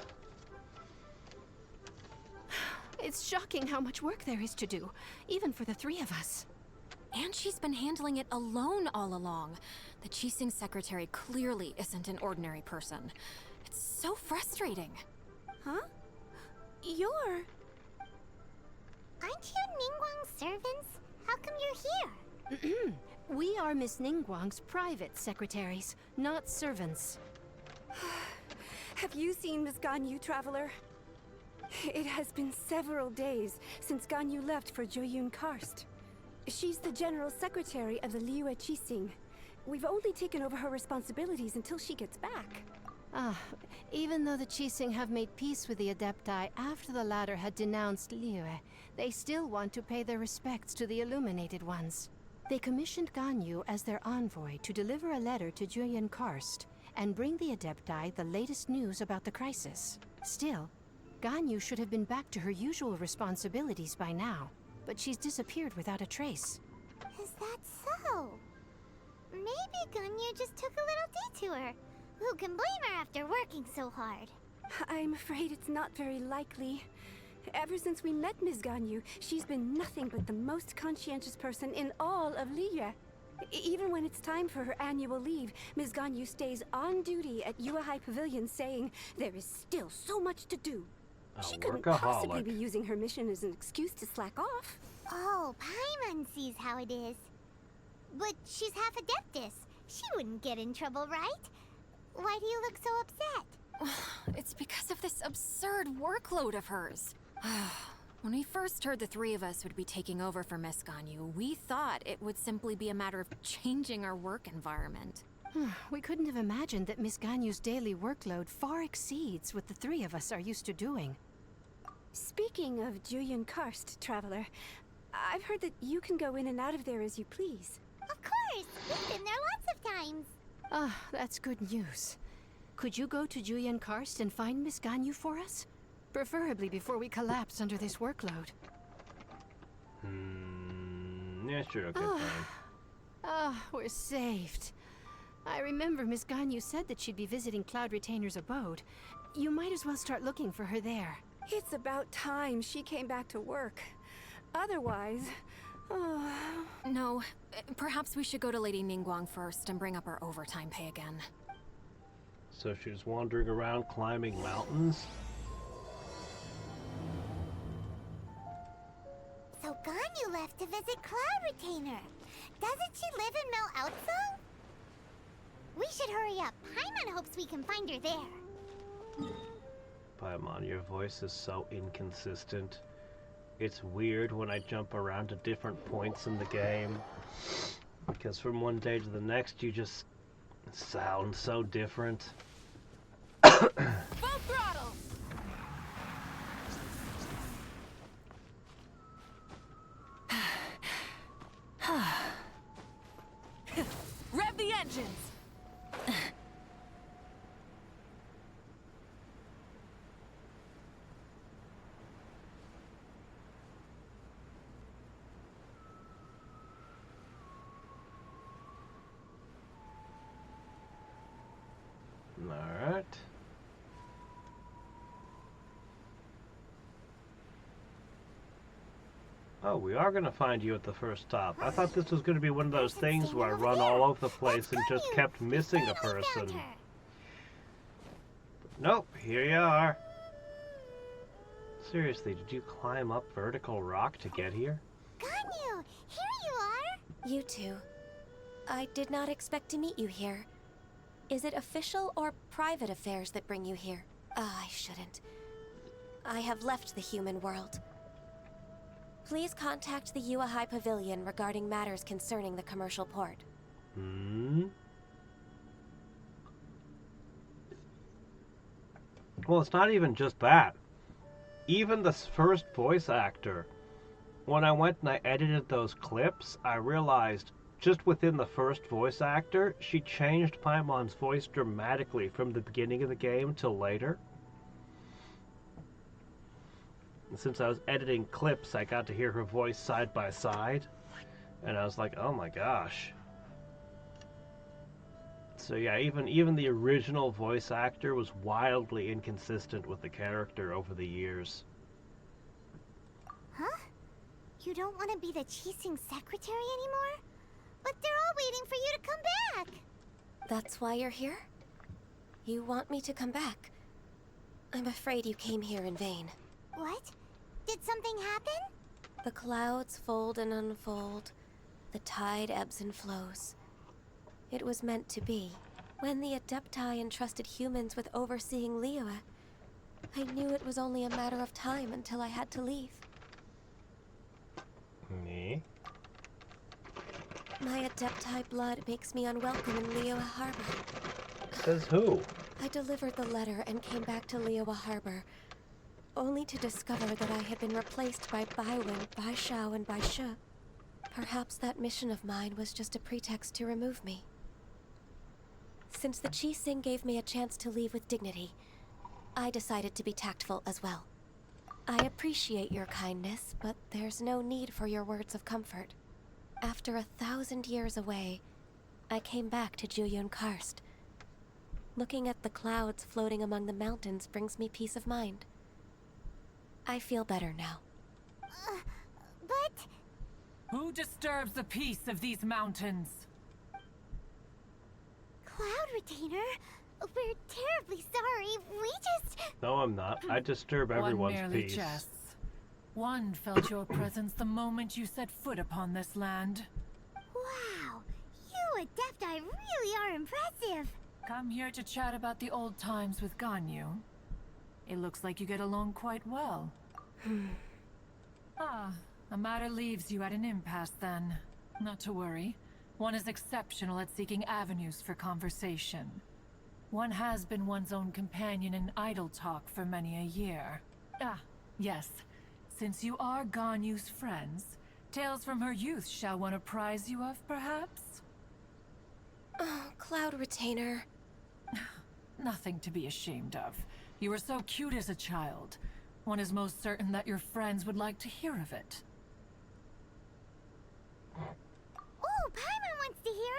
It's shocking how much work there is to do, even for the 3 of us. And she's been handling it alone all along. The Qixing secretary clearly isn't an ordinary person. It's so frustrating. Huh? You're... Aren't you Ningguang's servants? How come you're here? We are Miss Ningguang's private secretaries, not servants. Have you seen Miss Ganyu, Traveler? It has been several days since Ganyu left for Joyun Karst. She's the general secretary of the Liyue Qixing. We've only taken over her responsibilities until she gets back. Even though the Qixing have made peace with the Adepti after the latter had denounced Liyue, they still want to pay their respects to the Illuminated Ones. They commissioned Ganyu as their envoy to deliver a letter to Joyun Karst and bring the Adepti the latest news about the crisis. Still, Ganyu should have been back to her usual responsibilities by now, but she's disappeared without a trace. Is that so? Maybe Ganyu just took a little detour. Who can blame her after working so hard? I'm afraid it's not very likely. Ever since we met Ms. Ganyu, she's been nothing but the most conscientious person in all of Liyue. Even when it's time for her annual leave, Ms. Ganyu stays on duty at Yuehai Pavilion saying there is still so much to do. She couldn't possibly be using her mission as an excuse to slack off. Oh, Paimon sees how it is. But she's half Adeptus. She wouldn't get in trouble, right? Why do you look so upset? It's because of this absurd workload of hers. When we first heard the three of us would be taking over for Miss Ganyu, we thought it would simply be a matter of changing our work environment. We couldn't have imagined that Miss Ganyu's daily workload far exceeds what the three of us are used to doing. Speaking of Jueyun Karst, Traveler, I've heard that you can go in and out of there as you please. Of course! We've been there lots of times. Ah, that's good news. Could you go to Jueyun Karst and find Miss Ganyu for us? Preferably before we collapse under this workload. Yeah, sure, okay, fine. We're saved. I remember Miss Ganyu said that she'd be visiting Cloud Retainer's abode. You might as well start looking for her there. It's about time she came back to work. Otherwise... No, perhaps we should go to Lady Ningguang first and bring up our overtime pay again. So she's wandering around climbing mountains? So Ganyu left to visit Cloud Retainer. Doesn't she live in Mel Outso? We should hurry up. Paimon hopes we can find her there. Paimon, your voice is so inconsistent. It's weird when I jump around to different points in the game. Because from one day to the next, you just sound so different. Full throttle! Rev the engines! Alright. Oh, we are going to find you at the first stop. I thought this was going to be one of those things where I run all over the place and just kept missing a person. Nope, here you are. Seriously, did you climb up vertical rock to get here? Ganyu, here you are. You two. I did not expect to meet you here. Is it official or private affairs that bring you here? I shouldn't. I have left the human world. Please contact the Yuehai Pavilion regarding matters concerning the commercial port. Well, it's not even just that. Even the first voice actor. When I went and I edited those clips, I realized just within the first voice actor, she changed Paimon's voice dramatically from the beginning of the game till later. And since I was editing clips, I got to hear her voice side by side. And I was like, oh my gosh. So yeah, even the original voice actor was wildly inconsistent with the character over the years. Huh? You don't want to be the Qixing secretary anymore? But they're all waiting for you to come back! That's why you're here? You want me to come back? I'm afraid you came here in vain. What? Did something happen? The clouds fold and unfold. The tide ebbs and flows. It was meant to be. When the Adepti entrusted humans with overseeing Liyue, I knew it was only a matter of time until I had to leave. Me? My Adepti blood makes me unwelcome in Liyue Harbor. Says who? I delivered the letter and came back to Liyue Harbor, only to discover that I had been replaced by Baiwen, Baishao, and Baishe. Perhaps that mission of mine was just a pretext to remove me. Since the Qixing gave me a chance to leave with dignity, I decided to be tactful as well. I appreciate your kindness, but there's no need for your words of comfort. After 1,000 years away, I came back to Jueyun Karst. Looking at the clouds floating among the mountains brings me peace of mind. I feel better now. But... Who disturbs the peace of these mountains? Cloud Retainer, we're terribly sorry. We just... No, I'm not. I disturb everyone's One merely peace. jests. One felt your presence the moment you set foot upon this land. Wow, you Adepti really are impressive. Come here to chat about the old times with Ganyu. It looks like you get along quite well. A matter leaves you at an impasse then. Not to worry. One is exceptional at seeking avenues for conversation. One has been one's own companion in idle talk for many a year. Yes. Since you are Ganyu's friends, tales from her youth shall one apprise you of, perhaps? Oh, Cloud Retainer. Nothing to be ashamed of. You were so cute as a child. One is most certain that your friends would like to hear of it. Oh, Paimon wants to hear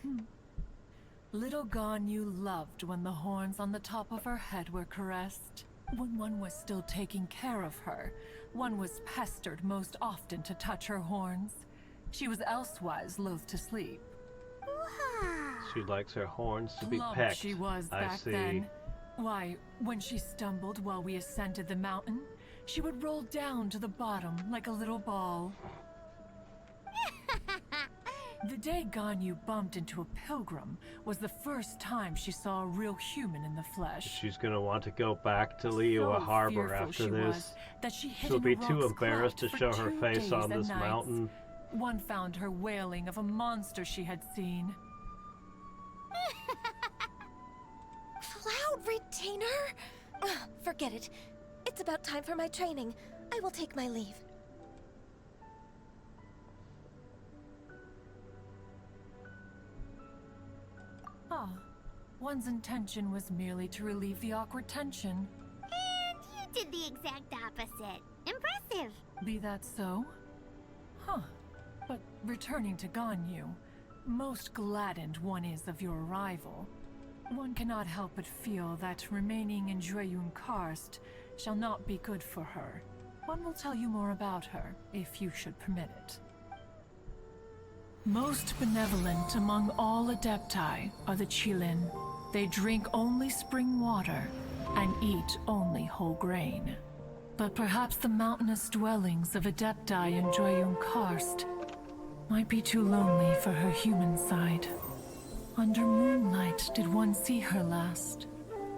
it. Little Ganyu loved when the horns on the top of her head were caressed. When one was still taking care of her, one was pestered most often to touch her horns. She was elsewise loath to sleep. Wow. She likes her horns to be Plump pecked. she was I back see. then. Why, when she stumbled while we ascended the mountain, she would roll down to the bottom like a little ball. The day Ganyu bumped into a pilgrim was the first time she saw a real human in the flesh. She's gonna want to go back to Liyue Harbor fearful after she this. was that she hid She'll in be a too rock's embarrassed to cleft show for her 2 face days on and this nights. mountain. One found her wailing of a monster she had seen. Cloud Retainer? Forget it. It's about time for my training. I will take my leave. One's intention was merely to relieve the awkward tension. And you did the exact opposite. Impressive. Be that so? But returning to Ganyu, most gladdened one is of your arrival. One cannot help but feel that remaining in Jueyun Karst shall not be good for her. One will tell you more about her, if you should permit it. Most benevolent among all Adepti are the Qilin. They drink only spring water and eat only whole grain. But perhaps the mountainous dwellings of Adepti in Jueyun Karst might be too lonely for her human side. Under moonlight did one see her last.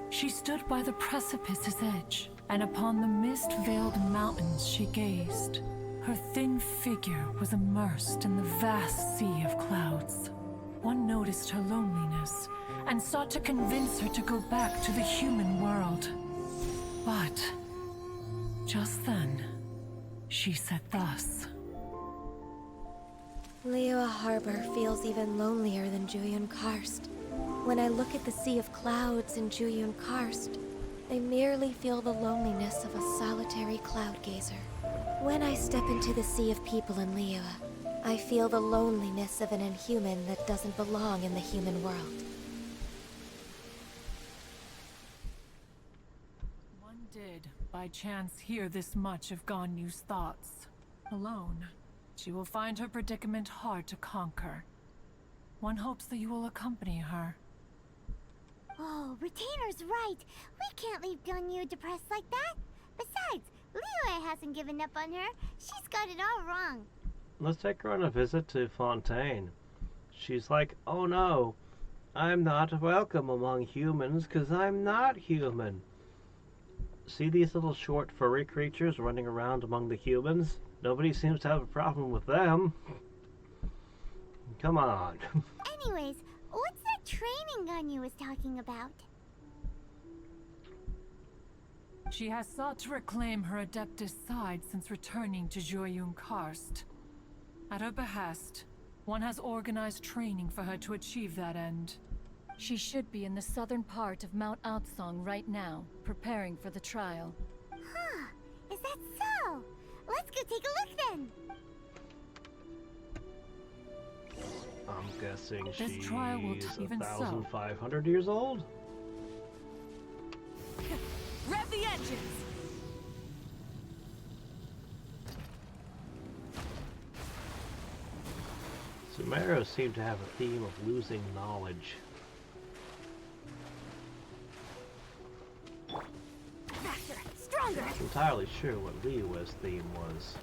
She stood by the precipice's edge, and upon the mist-veiled mountains she gazed. Her thin figure was immersed in the vast sea of clouds. One noticed her loneliness, and sought to convince her to go back to the human world. But just then, she said thus. Liyue Harbor feels even lonelier than Jueyun Karst. When I look at the sea of clouds in Jueyun Karst, I merely feel the loneliness of a solitary cloud gazer. When I step into the sea of people in Liyue, I feel the loneliness of an inhuman that doesn't belong in the human world. One did, by chance, hear this much of Ganyu's thoughts. Alone, she will find her predicament hard to conquer. One hopes that you will accompany her. Oh, Retainer's right. We can't leave Ganyu depressed like that. Besides, Liyue hasn't given up on her. She's got it all wrong. Let's take her on a visit to Fontaine. She's like, oh no, I'm not welcome among humans because I'm not human. See these little short furry creatures running around among the humans? Nobody seems to have a problem with them. Come on. Anyways, what's that training Ganyu was talking about? She has sought to reclaim her Adeptus side since returning to Jueyun Karst. At her behest, one has organized training for her to achieve that end. She should be in the southern part of Mount Outsong right now, preparing for the trial. Huh. Is that so? Let's go take a look then. I'm guessing This she's trial will even so. 1,500 years old? Rev the engines! Sumeros seem to have a theme of losing knowledge. Faster, stronger. I'm not entirely sure what Liyue's theme was.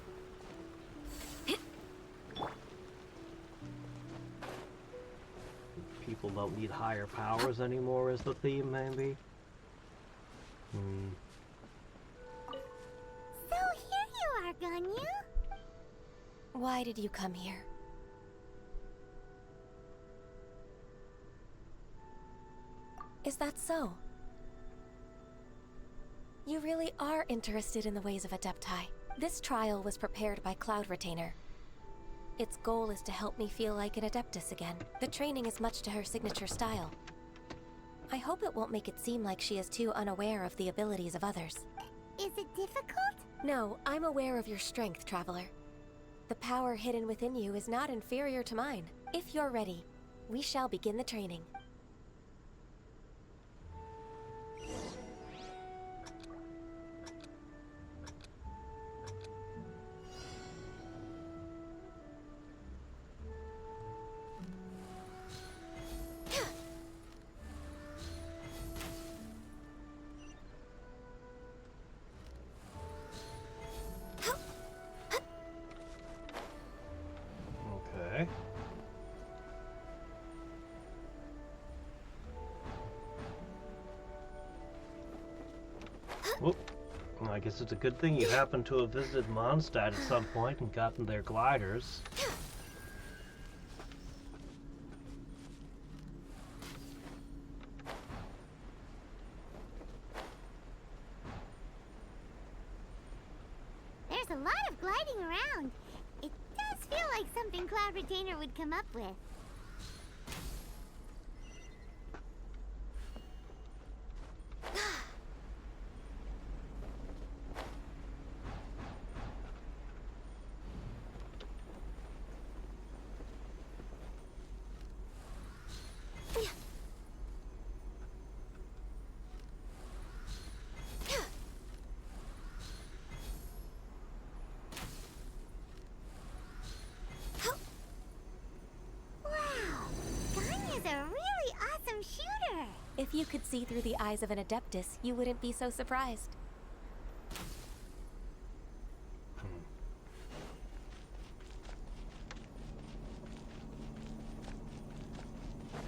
People don't need higher powers anymore is the theme, maybe? So here you are, Ganyu. Why did you come here? Is that so? You really are interested in the ways of Adepti. This trial was prepared by Cloud Retainer. Its goal is to help me feel like an Adeptus again. The training is much to her signature style. I hope it won't make it seem like she is too unaware of the abilities of others. Is it difficult? No, I'm aware of your strength, Traveler. The power hidden within you is not inferior to mine. If you're ready, we shall begin the training. Okay. Well, I guess it's a good thing you happened to have visited Mondstadt at some point and gotten their gliders. There's a lot of gliding around. It does feel like something Cloud Retainer would come up with. If you could see through the eyes of an Adeptus, you wouldn't be so surprised.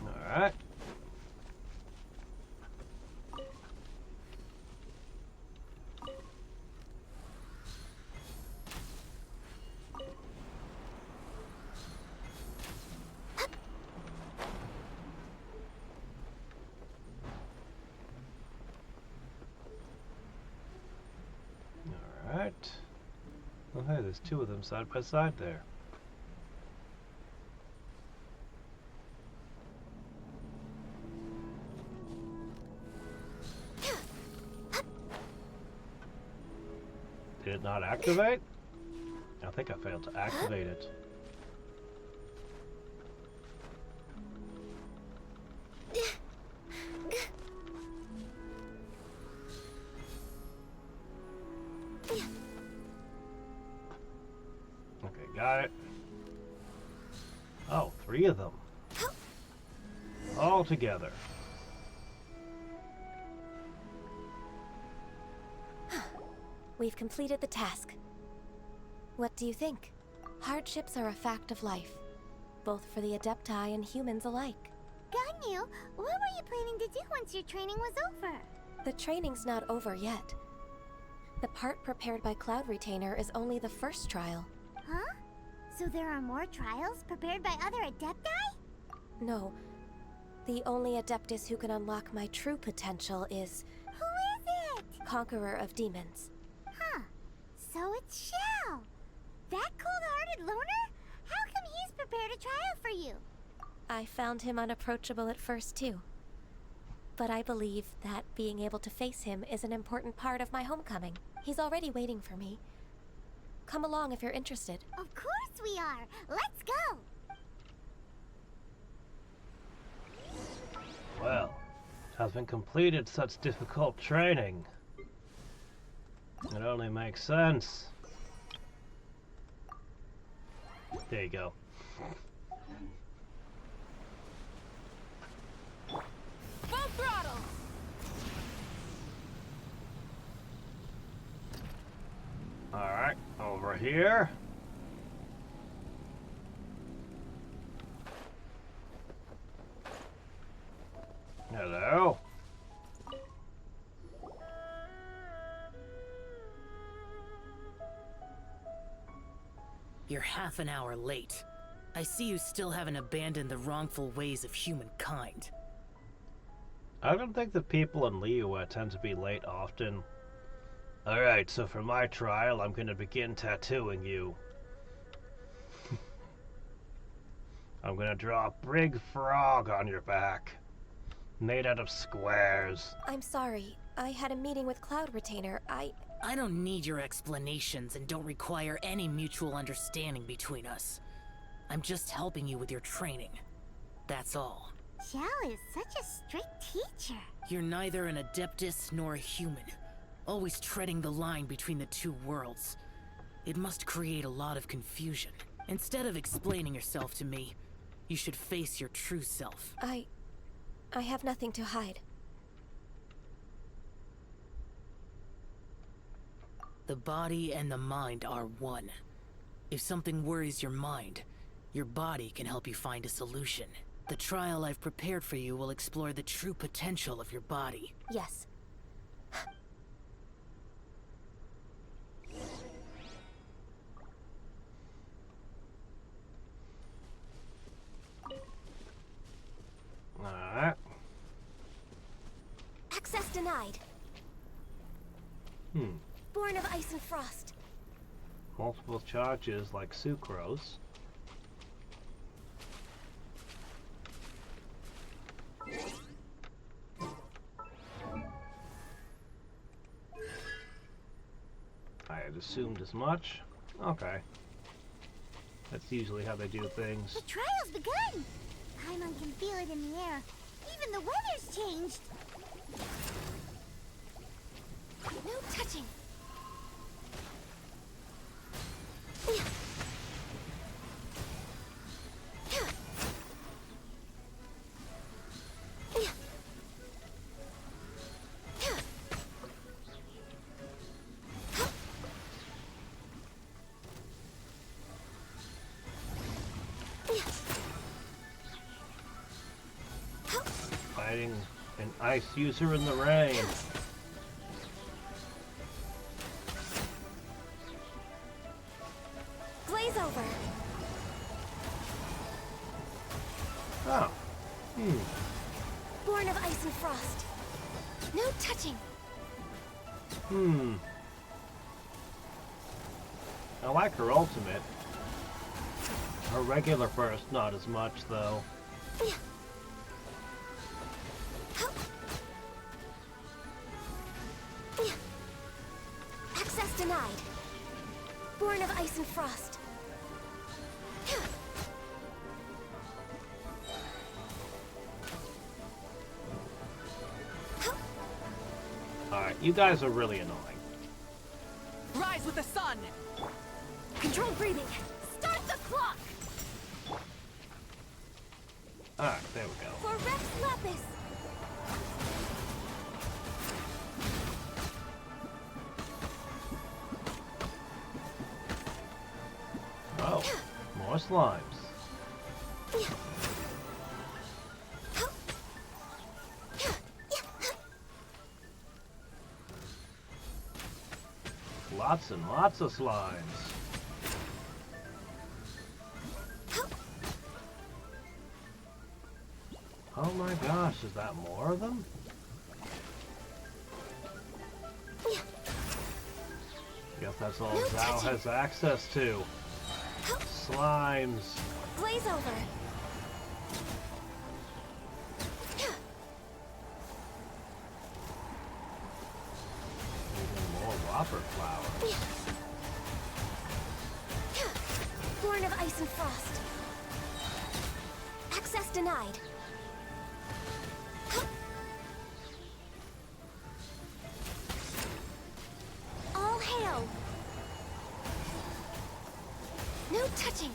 Alright. Alright. Oh hey, there's two of them side by side there. Did it not activate? I think I failed to activate it. Okay, got it. Oh, three of them. All together. We've completed the task. What do you think? Hardships are a fact of life, both for the Adepti and humans alike. Ganyu, what were you planning to do once your training was over? The training's not over yet. The part prepared by Cloud Retainer is only the first trial. Huh? So there are more trials prepared by other Adepti? No. The only Adeptus who can unlock my true potential is... Who is it? Conqueror of Demons. Huh. So it's Shell. That cold-hearted loner? How come he's prepared a trial for you? I found him unapproachable at first, too. But I believe that being able to face him is an important part of my homecoming. He's already waiting for me. Come along if you're interested. Of course we are. Let's go. Well, having completed such difficult training, it only makes sense. There you go. Full throttle! Alright, over here. Hello. You're half an hour late. I see you still haven't abandoned the wrongful ways of humankind. I don't think the people in Liyue tend to be late often. Alright, so for my trial, I'm gonna begin tattooing you. I'm gonna draw a big frog on your back, made out of squares. I'm sorry. I had a meeting with Cloud Retainer. I don't need your explanations and don't require any mutual understanding between us. I'm just helping you with your training. That's all. Xiao is such a strict teacher. You're neither an Adeptus nor a human, always treading the line between the two worlds. It must create a lot of confusion. Instead of explaining yourself to me, you should face your true self. I have nothing to hide. The body and the mind are one. If something worries your mind, your body can help you find a solution. The trial I've prepared for you will explore the true potential of your body. Yes. Alright. Access denied. Born of ice and frost. Multiple charges like sucrose. I had assumed as much. Okay. That's usually how they do things. The trial's begun. Paimon can feel it in the air. Even the weather's changed. No touching. Fighting an ice user in the rain. Glaze over. Oh. Born of ice and frost. No touching. I like her ultimate. Her regular burst, not as much, though. Access denied. Born of ice and frost. Alright, you guys are really annoying. Rise with the sun! Control breathing. Start the clock! Alright, there we go. For Rex Lapis. Oh, more slimes. Lots and lots of slimes. Oh my gosh, is that more of them? Guess that's all Zhao has access to. Slimes. Glaze over. Copper flower. Born of ice and frost. Access denied. All hail. No touching.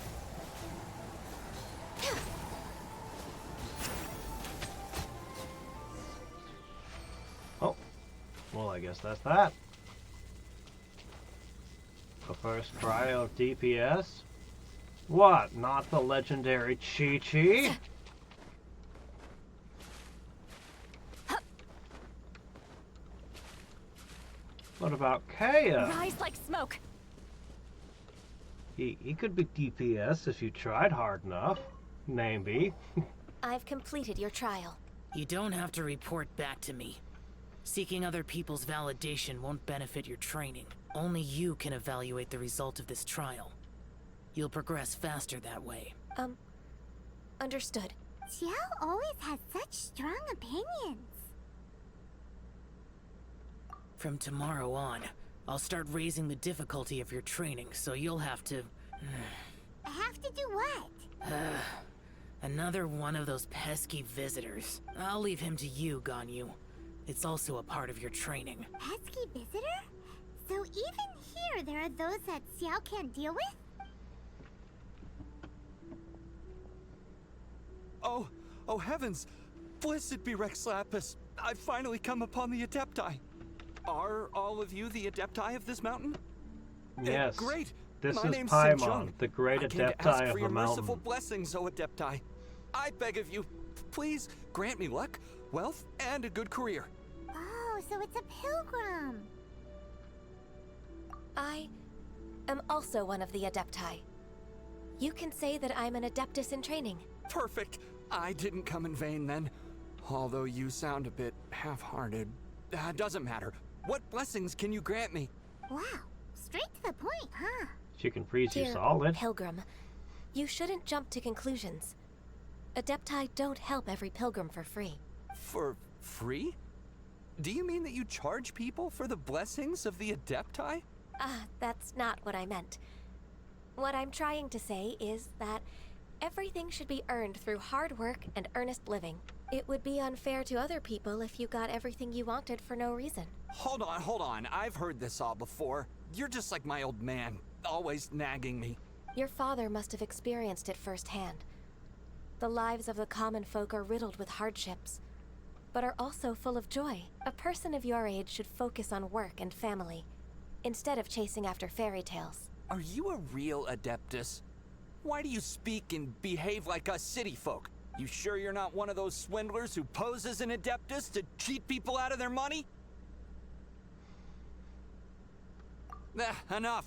Oh, well, I guess that's that. The first try of DPS? What, not the legendary Chi-Chi? What about Kaya? Rise like smoke. He could be DPS if you tried hard enough. Maybe. I've completed your trial. You don't have to report back to me. Seeking other people's validation won't benefit your training. Only you can evaluate the result of this trial. You'll progress faster that way. Understood. Xiao always has such strong opinions. From tomorrow on, I'll start raising the difficulty of your training, so you'll have to... Have to do what? Another one of those pesky visitors. I'll leave him to you, Ganyu. It's also a part of your training. Pesky visitor? So even here there are those that Xiao can't deal with? Oh heavens! Blessed be Rex Lapis! I've finally come upon the Adepti! Are all of you the Adepti of this mountain? Yes. Great! This My is name's Paimon, Sinjung. the great I came to Adepti ask of for the your merciful mountain. blessings, O Adepti. I beg of you, please grant me luck, wealth, and a good career. Oh, so it's a pilgrim. I am also one of the Adepti. You can say that I'm an Adeptus in training. Perfect. I didn't come in vain then. Although you sound a bit half-hearted. Doesn't matter. What blessings can you grant me? Wow, straight to the point, huh? She can freeze you Dear solid. Pilgrim, you shouldn't jump to conclusions. Adepti don't help every pilgrim for free. For free? Do you mean that you charge people for the blessings of the Adepti? That's not what I meant. What I'm trying to say is that everything should be earned through hard work and earnest living. It would be unfair to other people if you got everything you wanted for no reason. Hold on. I've heard this all before. You're just like my old man, always nagging me. Your father must have experienced it firsthand. The lives of the common folk are riddled with hardships, but are also full of joy. A person of your age should focus on work and family, instead of chasing after fairy tales. Are you a real Adeptus? Why do you speak and behave like us city folk? You sure you're not one of those swindlers who pose as an Adeptus to cheat people out of their money? Enough.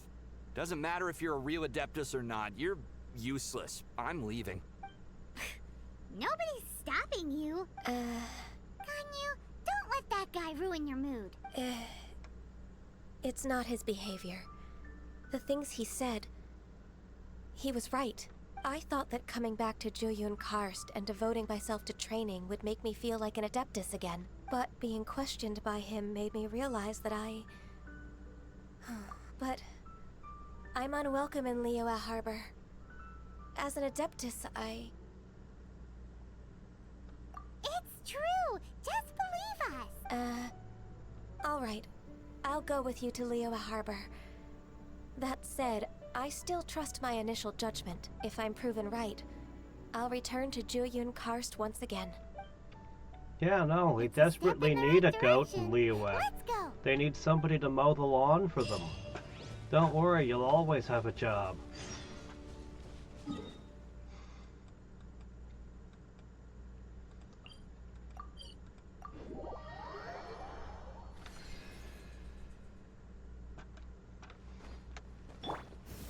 Doesn't matter if you're a real Adeptus or not. You're useless. I'm leaving. Nobody's stopping you. Ganyu, don't let that guy ruin your mood. It's not his behavior. The things he said, he was right. I thought that coming back to Jueyun Karst and devoting myself to training would make me feel like an Adeptus again. But being questioned by him made me realize that But I'm unwelcome in Liyue Harbor. As an Adeptus, It's true! Just believe us! Alright. I'll go with you to Liyue Harbor. That said, I still trust my initial judgment. If I'm proven right, I'll return to Jueyun Karst once again. Yeah, no, we desperately need a goat in Liyue. Let's go! They need somebody to mow the lawn for them. Don't worry, you'll always have a job.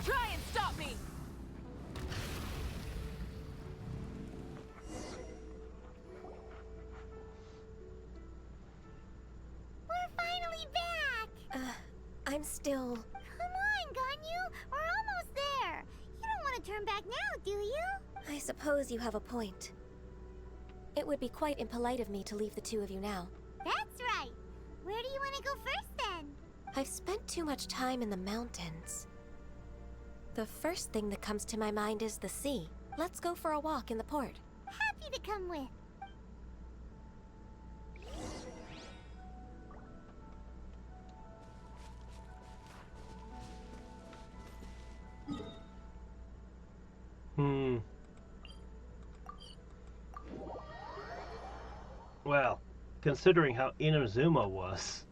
Try and stop me! We're finally back! I'm still... Come on, Ganyu! We're almost there! You don't want to turn back now, do you? I suppose you have a point. It would be quite impolite of me to leave the two of you now. That's right! Where do you want to go first, then? I've spent too much time in the mountains. The first thing that comes to my mind is the sea. Let's go for a walk in the port. Happy to come with. Well, considering how Inazuma was,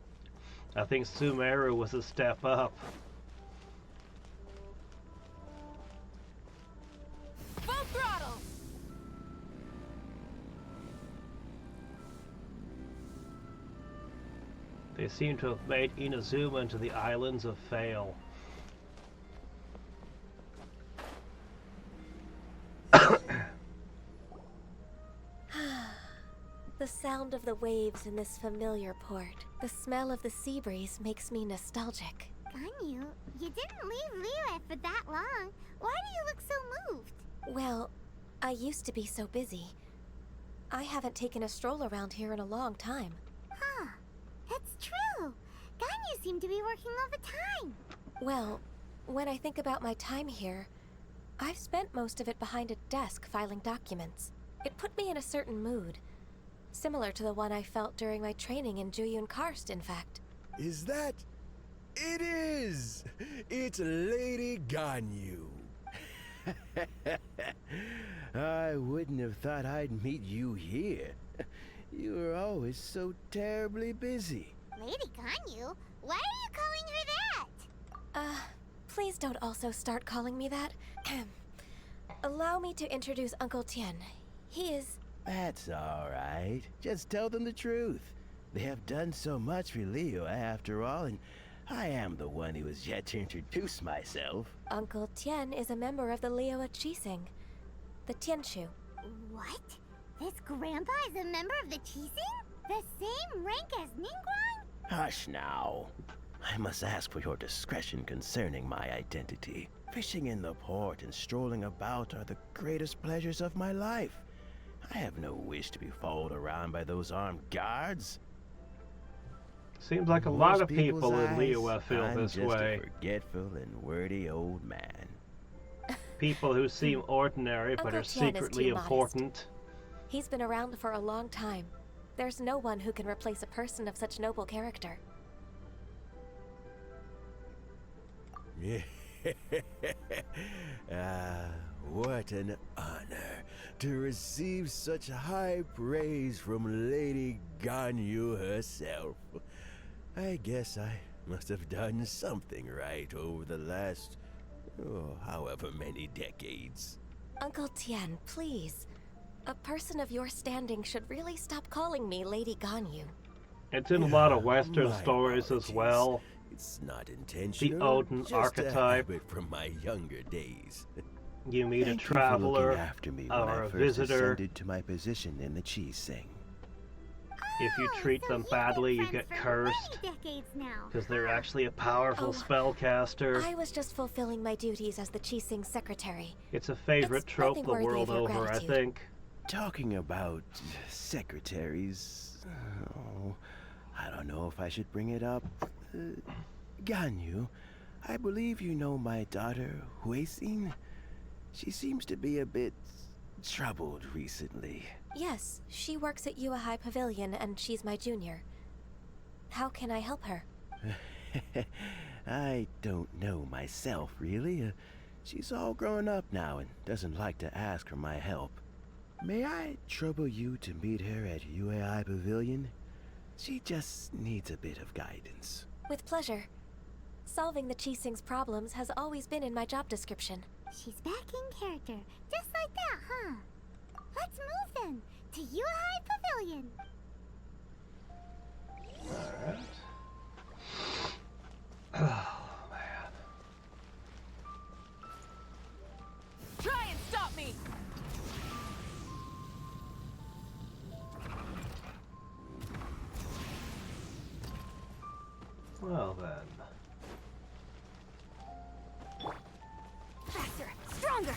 I think Sumeru was a step up. Full throttle! They seem to have made Inazuma into the Islands of Fail. The sound of the waves in this familiar port. The smell of the sea breeze makes me nostalgic. Ganyu, you didn't leave Liyue for that long. Why do you look so moved? Well, I used to be so busy. I haven't taken a stroll around here in a long time. Huh. It's true. Ganyu seemed to be working all the time. Well, when I think about my time here, I've spent most of it behind a desk filing documents. It put me in a certain mood. Similar to the one I felt during my training in Juyun Karst, in fact. Is that... It is! It's Lady Ganyu. I wouldn't have thought I'd meet you here. You were always so terribly busy. Lady Ganyu? Why are you calling her that? Please don't also start calling me that. Allow me to introduce Uncle Tien. He is... That's all right. Just tell them the truth. They have done so much for Liyue after all, and I am the one who has yet to introduce myself. Uncle Tien is a member of the Liyue Qixing, the Tianshu. What? This grandpa is a member of the Qixing? The same rank as Ningguang? Hush now. I must ask for your discretion concerning my identity. Fishing in the port and strolling about are the greatest pleasures of my life. I have no wish to be followed around by those armed guards. Seems like a lot of people in Liyue feel this way. I'm just a forgetful and wordy old man. People who seem ordinary but Uncle are Tien is secretly too modest. important. He's been around for a long time. There's no one who can replace a person of such noble character. What an honor to receive such high praise from Lady Ganyu herself. I guess I must have done something right over the last, however many decades. Uncle Tien, please. A person of your standing should really stop calling me Lady Ganyu. It's in a lot of Western My stories as apologies. well. It's not intentional. The Odin just archetype. A habit from my younger days. You meet a Thank you for traveler looking after me when or I a first visitor. ascended to my position in the Qixing. If you treat so them you've badly, been you get friends for cursed. many decades now. Because they're actually a powerful Oh, spellcaster. I was just fulfilling my duties as the Qixing secretary. It's a favorite It's trope nothing the worthy world of your over, I gratitude. think. Talking about secretaries, I don't know if I should bring it up. Ganyu, I believe you know my daughter, Huixin. She seems to be a bit troubled recently. Yes, she works at Yua High Pavilion and she's my junior. How can I help her? I don't know myself, really. She's all grown up now and doesn't like to ask for my help. May I trouble you to meet her at UAI Pavilion? She just needs a bit of guidance. With pleasure. Solving the Qixing's problems has always been in my job description. She's back in character, just like that, huh? Let's move then to Yuhai Pavilion. Alright. Oh, man. Try and stop me! Well then. Faster! Stronger!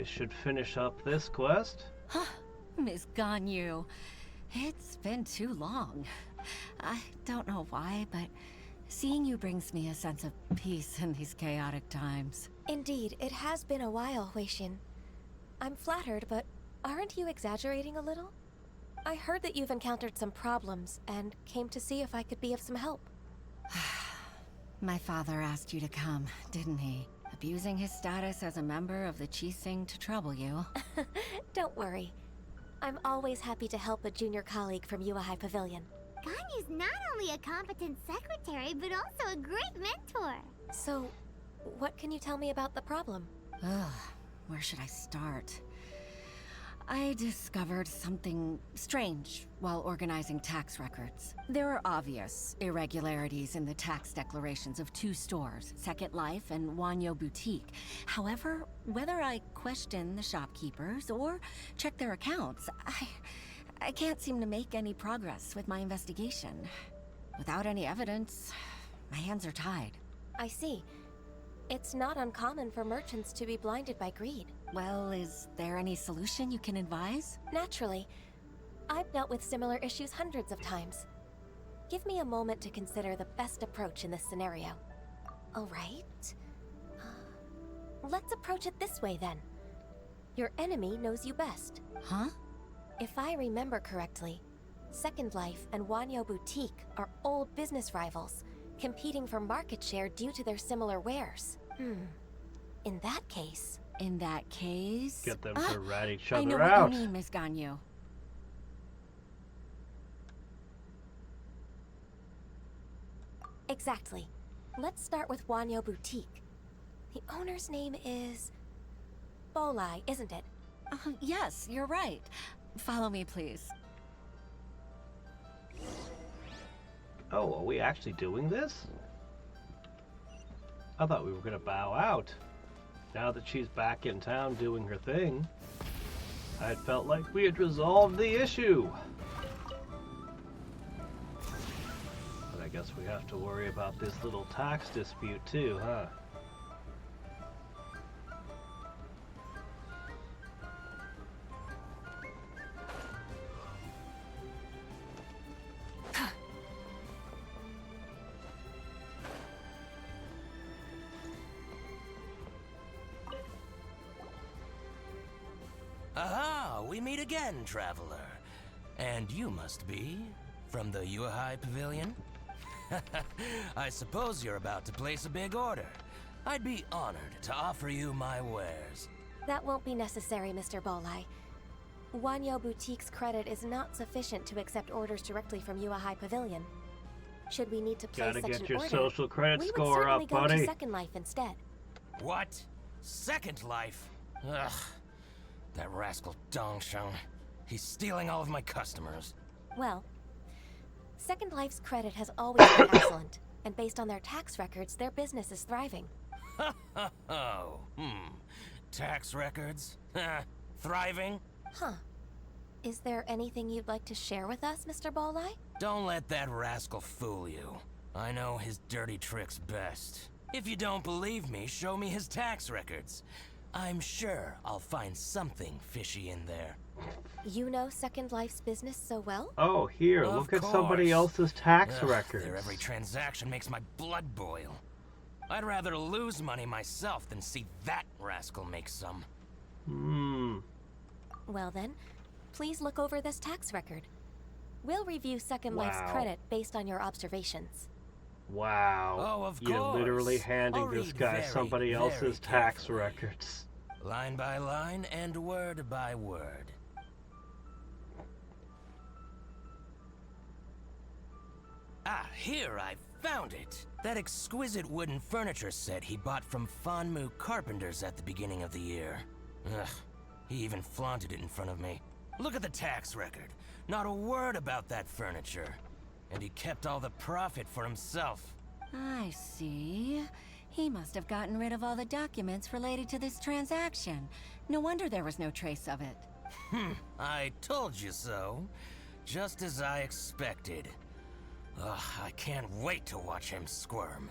should finish up this quest. Miss Ganyu, it's been too long. I don't know why, but seeing you brings me a sense of peace in these chaotic times. Indeed, it has been a while, Huixin. I'm flattered, but aren't you exaggerating a little? I heard that you've encountered some problems and came to see if I could be of some help. My father asked you to come, didn't he? Abusing his status as a member of the Qixing to trouble you. Don't worry. I'm always happy to help a junior colleague from Yuehai Pavilion. Ganyu's not only a competent secretary, but also a great mentor. So, what can you tell me about the problem? Ugh, where should I start? I discovered something strange while organizing tax records. There are obvious irregularities in the tax declarations of two stores, Second Life and Wanyo Boutique. However, whether I question the shopkeepers or check their accounts, I can't seem to make any progress with my investigation. Without any evidence, my hands are tied. I see. It's not uncommon for merchants to be blinded by greed. Well, is there any solution you can advise? Naturally. I've dealt with similar issues hundreds of times. Give me a moment to consider the best approach in this scenario. All right. Let's approach it this way then. Your enemy knows you best. Huh? If I remember correctly, Second Life and Wanyo Boutique are old business rivals, competing for market share due to their similar wares. In that case... Get them to rat each other out. I know what you mean, Miss Ganyu. Exactly. Let's start with Wanyo Boutique. The owner's name is... Bolai, isn't it? Yes, you're right. Follow me, please. Oh, are we actually doing this? I thought we were gonna bow out. Now that she's back in town doing her thing, I felt like we had resolved the issue. But I guess we have to worry about this little tax dispute too, huh? Aha! We meet again, traveler. And you must be from the Yuehai Pavilion? I suppose you're about to place a big order. I'd be honored to offer you my wares. That won't be necessary, Mr. Bolai. Wanyo Boutique's credit is not sufficient to accept orders directly from Yuehai Pavilion. Should we need to place Gotta such get an your order, social credit we score would certainly up, go buddy. to Second Life instead. What? Second Life? Ugh. That rascal Dongsheng. He's stealing all of my customers. Well, Second Life's credit has always been excellent, and based on their tax records, their business is thriving. Oh, tax records? Thriving? Huh. Is there anything you'd like to share with us, Mr. Bolai? Don't let that rascal fool you. I know his dirty tricks best. If you don't believe me, show me his tax records. I'm sure I'll find something fishy in there. You know Second Life's business so well? Oh, here, look at somebody else's tax records. Their every transaction makes my blood boil. I'd rather lose money myself than see that rascal make some. Well then, please look over this tax record. We'll review Second Life's Wow. credit based on your observations. Wow. Oh, of You're course. literally handing I'll this read guy very, somebody very else's tax carefully. records. Line by line and word by word. Ah, here, I found it. That exquisite wooden furniture set he bought from Fanmu Carpenters at the beginning of the year. Ugh, he even flaunted it in front of me. Look at the tax record. Not a word about that furniture. And he kept all the profit for himself. I see. He must have gotten rid of all the documents related to this transaction. No wonder there was no trace of it. I told you so. Just as I expected. Ugh, I can't wait to watch him squirm.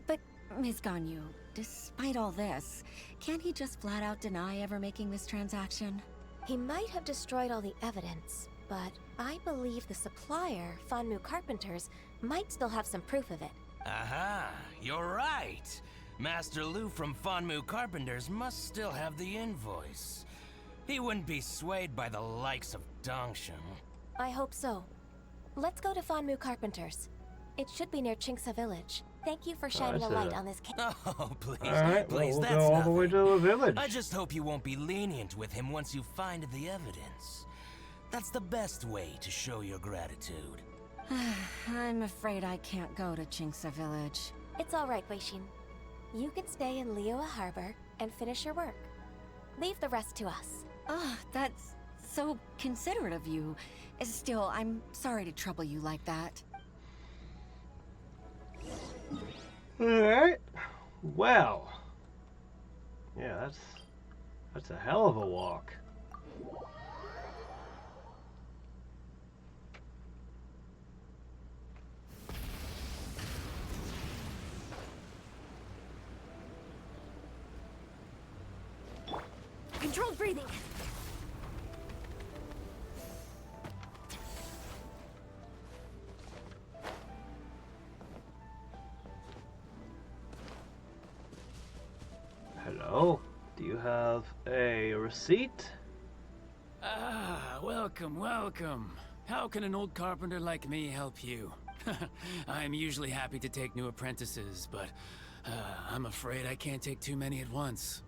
But Ms. Ganyu, despite all this, can't he just flat out deny ever making this transaction? He might have destroyed all the evidence, but I believe the supplier, Fanmu Carpenters, might still have some proof of it. Aha, you're right. Master Lu from Fanmu Carpenters must still have the invoice. He wouldn't be swayed by the likes of Dongsheng. I hope so. Let's go to Fanmu Carpenters. It should be near Chingsa Village. Thank you for shining a light on this case. Oh, please, Alright, please, we'll that's go all the way nothing. to the village. I just hope you won't be lenient with him once you find the evidence. That's the best way to show your gratitude. I'm afraid I can't go to Chingsa Village. It's all right, Weishin. You can stay in Liyue Harbor and finish your work. Leave the rest to us. Oh, that's so considerate of you. Still, I'm sorry to trouble you like that. Alright. Well. Yeah, that's a hell of a walk. Controlled breathing. Hello? Do you have a receipt? Ah, welcome, welcome. How can an old carpenter like me help you? I'm usually happy to take new apprentices, but I'm afraid I can't take too many at once.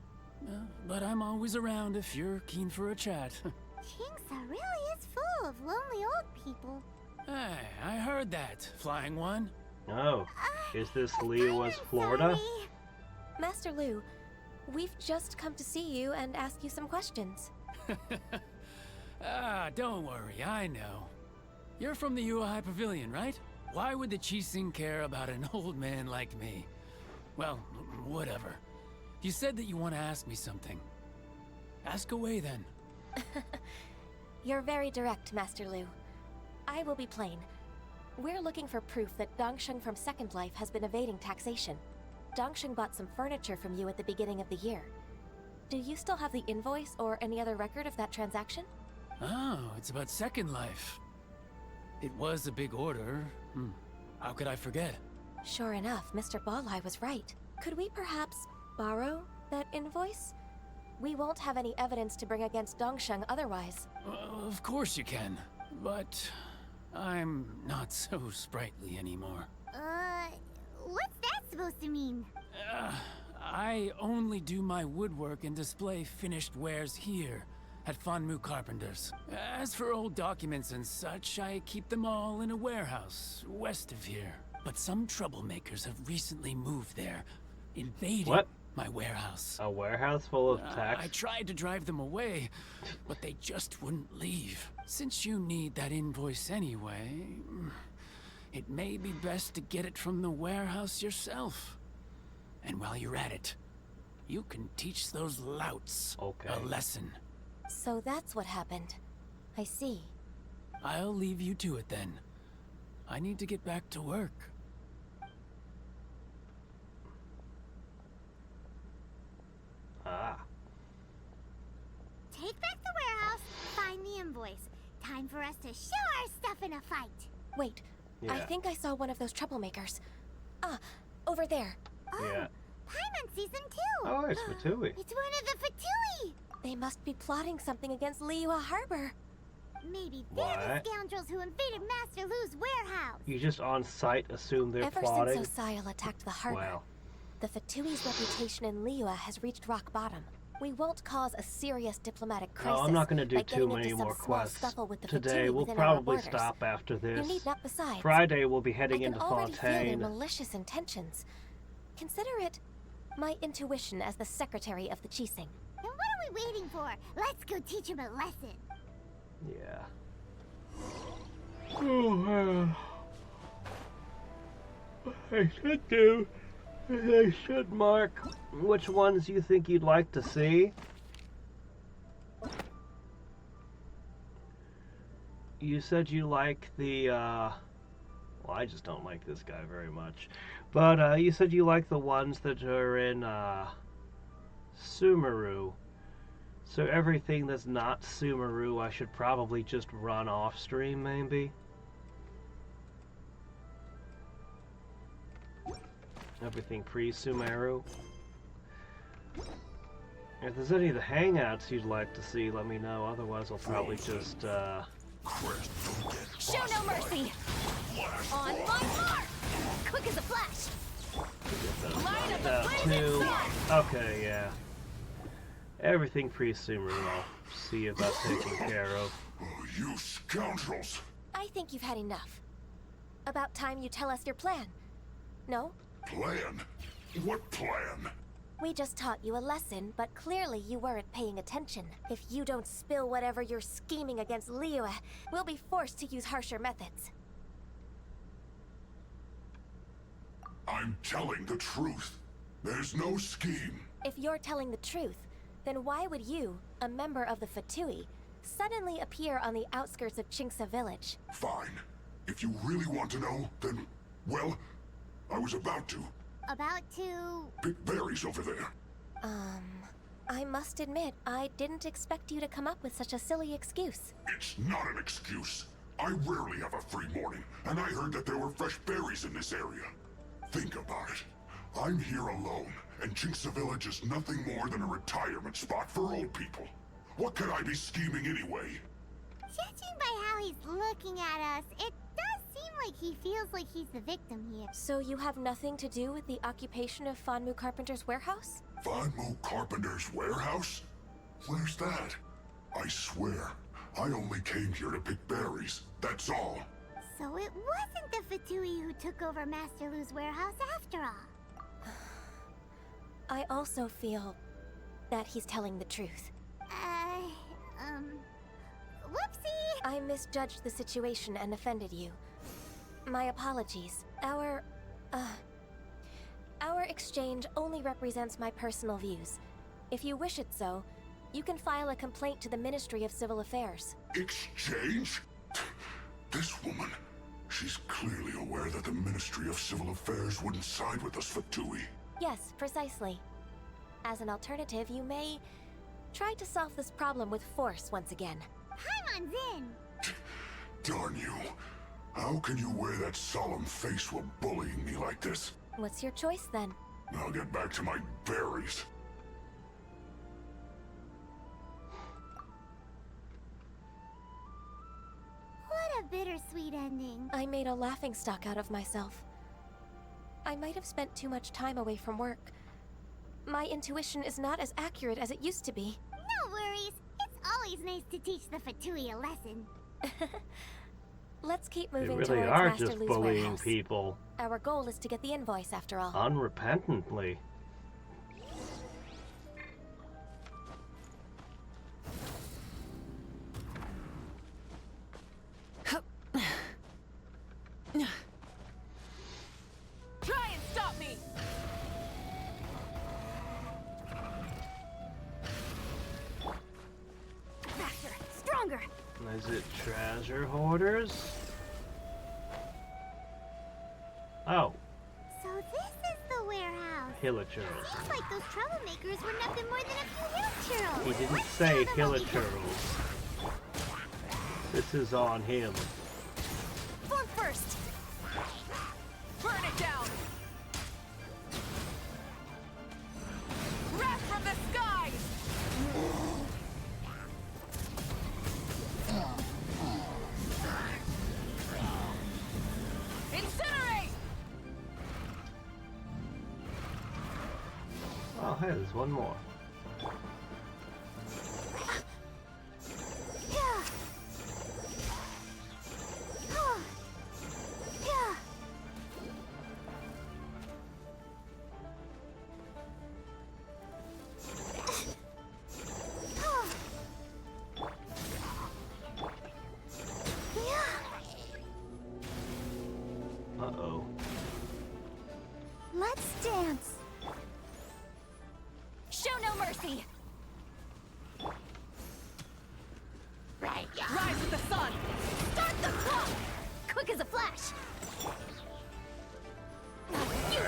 But I'm always around if you're keen for a chat. Chingsa really is full of lonely old people. Hey, I heard that, Flying One. Oh, is this Liyue's Florida? Master Lu, we've just come to see you and ask you some questions. Ah, don't worry, I know. You're from the Yuehai Pavilion, right? Why would the Qixing care about an old man like me? Well, whatever. You said that you want to ask me something. Ask away, then. You're very direct, Master Lu. I will be plain. We're looking for proof that Dongsheng from Second Life has been evading taxation. Dongsheng bought some furniture from you at the beginning of the year. Do you still have the invoice or any other record of that transaction? Oh, it's about Second Life. It was a big order. How could I forget? Sure enough, Mr. Balai was right. Could we perhaps borrow that invoice? We won't have any evidence to bring against Dongsheng otherwise. Of course you can, but I'm not so sprightly anymore. What's that supposed to mean? I only do my woodwork and display finished wares here at Fanmu Carpenters. As for old documents and such, I keep them all in a warehouse west of here. But some troublemakers have recently moved there, invaded my warehouse. A warehouse full of tax? I tried to drive them away, but they just wouldn't leave. Since you need that invoice anyway, it may be best to get it from the warehouse yourself. And while you're at it, you can teach those louts a lesson. So that's what happened. I see. I'll leave you to it then. I need to get back to work. Take back the warehouse, find the invoice. Time for us to show our stuff in a fight. Wait, I think I saw one of those troublemakers. Ah, over there. Yeah. Paimon sees them too. Oh, it's Fatui. It's one of the Fatui. They must be plotting something against Liyue Harbor. Maybe they're the scoundrels who invaded Master Lu's warehouse. You just on sight assume they're Ever plotting? since Osial attacked the harbor, Wow. the Fatui's reputation in Liyue has reached rock bottom. We won't cause a serious diplomatic crisis. No, I'm not going to do by too getting many into some more small quests scuffle with the today. Fatui We'll within our probably borders. stop after this. You need not besides. Friday we'll be heading I can into already feel their Fontaine. malicious intentions. Consider it my intuition as the secretary of the Qixing. And what are we waiting for? Let's go teach him a lesson. Yeah. I should do. I should mark which ones you think you'd like to see. You said you like the Well, I just don't like this guy very much. But you said you like the ones that are in Sumeru. So everything that's not Sumeru, I should probably just run off stream, maybe? Everything pre-Sumeru. If there's any of the hangouts you'd like to see, let me know. Otherwise, I'll probably just, Show no mercy! On my mark! Quick as a flash! Line of the flaming sun! Okay, yeah. Everything pre-Sumeru, I'll see about taking care of. You scoundrels! I think you've had enough. About time you tell us your plan. No? Plan? What plan? We just taught you a lesson, but clearly you weren't paying attention. If you don't spill whatever you're scheming against Liyue, we'll be forced to use harsher methods. I'm telling the truth. There's no scheme. If you're telling the truth, then why would you, a member of the Fatui, suddenly appear on the outskirts of Chinksa village? Fine. If you really want to know, then, well, I was about to. About to... Pick berries over there. I must admit, I didn't expect you to come up with such a silly excuse. It's not an excuse. I rarely have a free morning, and I heard that there were fresh berries in this area. Think about it. I'm here alone, and Chinksa Village is nothing more than a retirement spot for old people. What could I be scheming anyway? Judging by how he's looking at us, it does seem like he feels like he's the victim here. So you have nothing to do with the occupation of Fanmu Carpenter's warehouse? Fanmu Carpenter's warehouse? Where's that? I swear, I only came here to pick berries, that's all. So it wasn't the Fatui who took over Master Lu's warehouse after all. I also feel that he's telling the truth. Whoopsie! I misjudged the situation and offended you. My apologies. Our exchange only represents my personal views. If you wish it so, you can file a complaint to the Ministry of Civil Affairs. Exchange? This woman, she's clearly aware that the Ministry of Civil Affairs wouldn't side with us, Fatui. Yes, precisely. As an alternative, you may try to solve this problem with force once again. Paimon's in! Darn you. How can you wear that solemn face while bullying me like this? What's your choice then? I'll get back to my berries. What a bittersweet ending. I made a laughingstock out of myself. I might have spent too much time away from work. My intuition is not as accurate as it used to be. No worries. It's always nice to teach the Fatui a lesson. Let's keep They moving really towards are Master just Lu's bullying warehouse. people. Our goal is to get the invoice, after all. Unrepentantly. Try and stop me! Faster, stronger! Is it treasure hoarders? Oh, So this is the warehouse. hilichurls. Seems like those troublemakers were nothing more than a few hill churls. He didn't Let's say show them what we got. hilichurls. This is on him. Form first! Burn it down! Wrath from the skies! Incinerate! Oh, hey, there's one more. Uh-oh. Let's dance. Show no mercy! Right. Rise with the sun! Start the clock. Quick as a flash.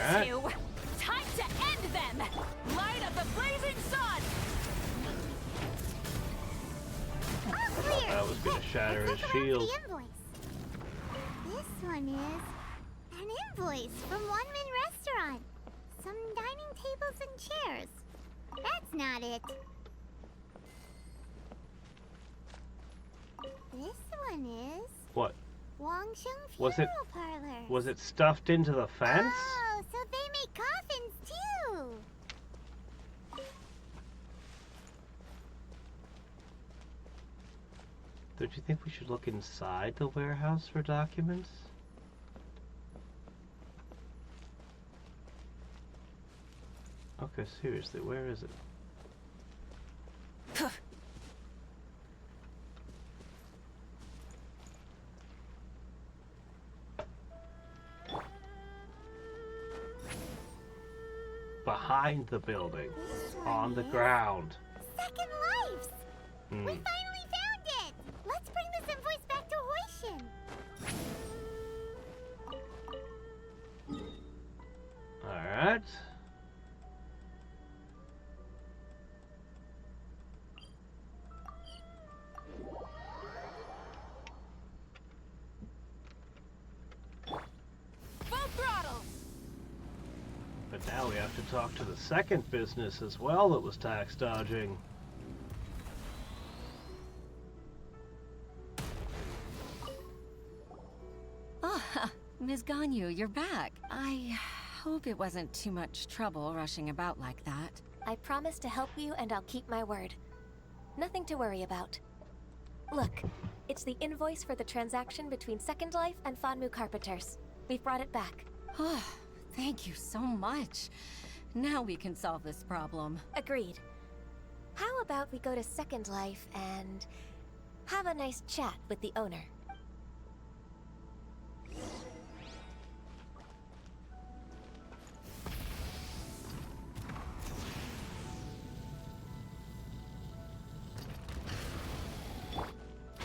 You two! Time to end them! Light up the blazing sun! I thought that was gonna shatter his shield. This one is an invoice from One Min Restaurant. Some dining tables and chairs. That's not it. This one is What? Wangsheng Was Funeral it? Parlor. Was it stuffed into the fence? Oh, so they make coffins too. Don't you think we should look inside the warehouse for documents? Okay, seriously, where is it? Behind the building, on the ground. Second Lives. We finally found it. Let's bring this invoice back to Huishin. All right. Full throttle! But now we have to talk to the second business as well that was tax dodging. Ah, Ms. Ganyu, you're back. I hope it wasn't too much trouble rushing about like that. I promise to help you and I'll keep my word. Nothing to worry about. Look, it's the invoice for the transaction between Second Life and Fanmu Carpenters. We've brought it back. Oh, thank you so much. Now we can solve this problem. Agreed. How about we go to Second Life and have a nice chat with the owner?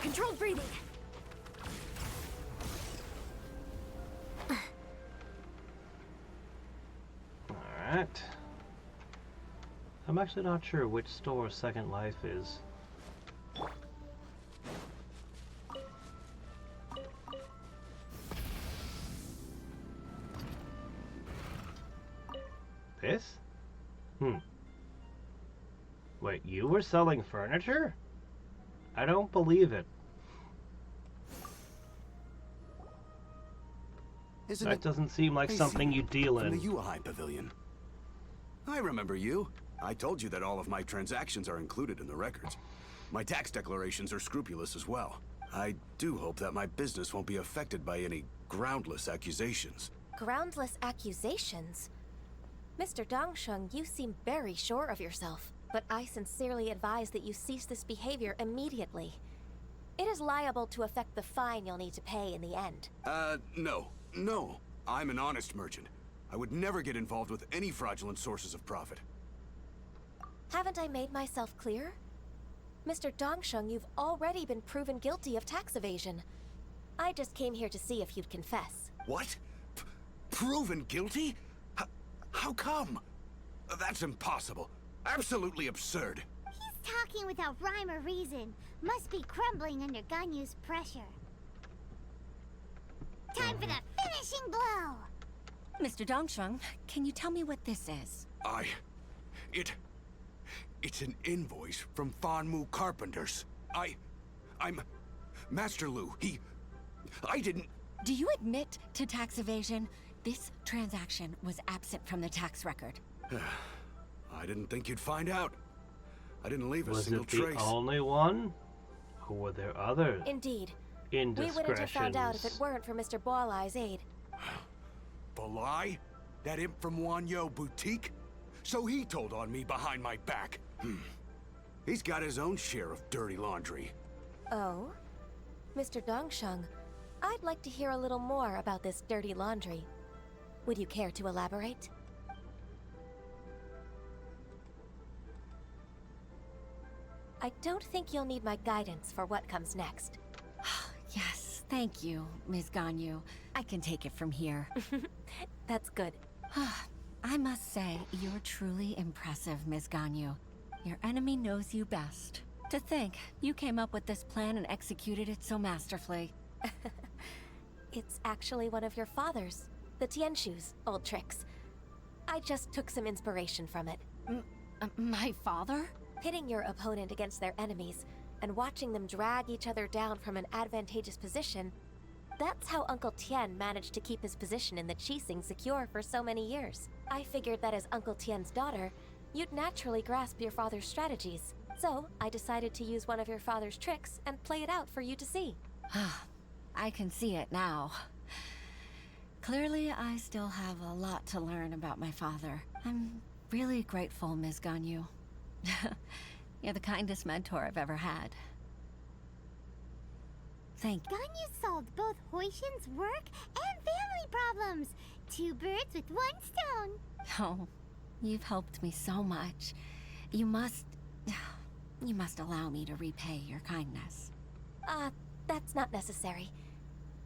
Controlled breathing! Alright. I'm actually not sure which store Second Life is. This? Wait, you were selling furniture? I don't believe it. That doesn't seem like something you deal in. From the UI Pavilion. I remember you. I told you that all of my transactions are included in the records. My tax declarations are scrupulous as well. I do hope that my business won't be affected by any groundless accusations. Groundless accusations? Mr. Dongsheng, you seem very sure of yourself, but I sincerely advise that you cease this behavior immediately. It is liable to affect the fine you'll need to pay in the end. No. I'm an honest merchant. I would never get involved with any fraudulent sources of profit. Haven't I made myself clear? Mr. Dongsheng, you've already been proven guilty of tax evasion. I just came here to see if you'd confess. What? Proven guilty? How come? That's impossible. Absolutely absurd. He's talking without rhyme or reason. Must be crumbling under Ganyu's pressure. Time for the finishing blow! Mr. Dongsheng, can you tell me what this is? It's an invoice from Fanmu Carpenters. I'm Master Lu. I didn't... Do you admit to tax evasion? This transaction was absent from the tax record. I didn't think you'd find out. I didn't leave a single trace. Was it the only one? Or were there others? Indeed. Indiscretions. We wouldn't have found out if it weren't for Mr. Boalai's aid. Balai? That imp from Wanyo Boutique? So he told on me behind my back. He's got his own share of dirty laundry. Oh? Mr. Dongsheng, I'd like to hear a little more about this dirty laundry. Would you care to elaborate? I don't think you'll need my guidance for what comes next. Yes, thank you, Ms. Ganyu. I can take it from here. That's good. I must say, you're truly impressive, Ms. Ganyu. Your enemy knows you best. To think, you came up with this plan and executed it so masterfully. It's actually one of your father's, the Tianshu's, old tricks. I just took some inspiration from it. My father? Pitting your opponent against their enemies and watching them drag each other down from an advantageous position, that's how Uncle Tien managed to keep his position in the Qixing secure for so many years. I figured that as Uncle Tien's daughter, you'd naturally grasp your father's strategies. So, I decided to use one of your father's tricks and play it out for you to see. I can see it now. Clearly, I still have a lot to learn about my father. I'm really grateful, Ms. Ganyu. You're the kindest mentor I've ever had. Thank you. Ganyu solved both Huishin's work and family problems. 2 birds with 1 stone. Oh, you've helped me so much. You must allow me to repay your kindness. That's not necessary.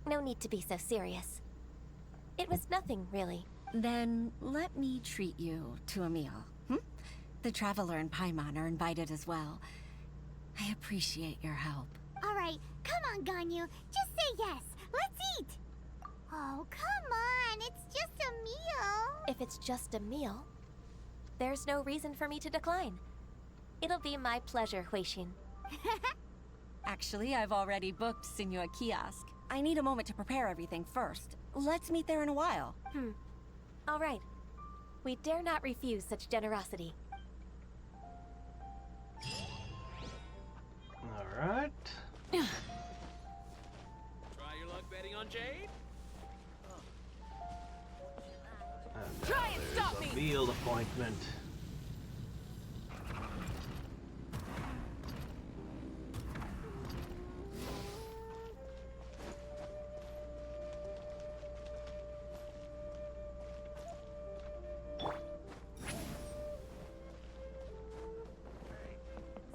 No need to be so serious. It was nothing, really. Then let me treat you to a meal. The Traveler and Paimon are invited as well. I appreciate your help. Alright, come on, Ganyu. Just say yes. Let's eat. Oh, come on. It's just a meal. If it's just a meal, there's no reason for me to decline. It'll be my pleasure, Huishin. Actually, I've already booked Senua Kiosk. I need a moment to prepare everything first. Let's meet there in a while. All right. We dare not refuse such generosity. All right. Try your luck betting on Jade? And Try and stop there's a me! meal appointment.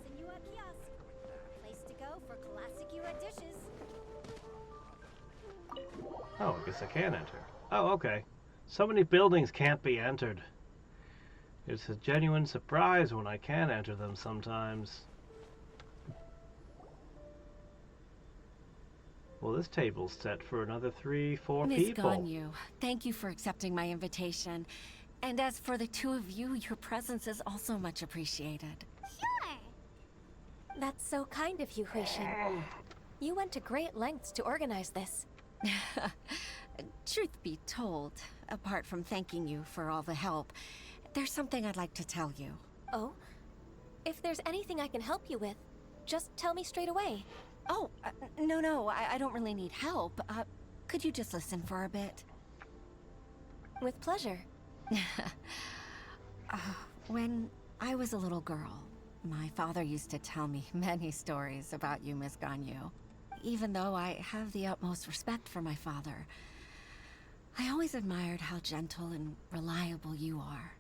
Senua Kiosk. Place to go for classic Yura dishes. Oh, I guess I can enter. Oh, okay. So many buildings can't be entered. It's a genuine surprise when I can enter them sometimes. Well, this table's set for another 3-4 Miss people. Ganyu, thank you for accepting my invitation. And as for the 2 of you, your presence is also much appreciated. Sure. That's so kind of you, Huishin. You went to great lengths to organize this. Truth be told, apart from thanking you for all the help, there's something I'd like to tell you. Oh? If there's anything I can help you with, just tell me straight away. Oh, no, I don't really need help. Could you just listen for a bit? With pleasure. When I was a little girl, my father used to tell me many stories about you, Miss Ganyu. Even though I have the utmost respect for my father, I always admired how gentle and reliable you are.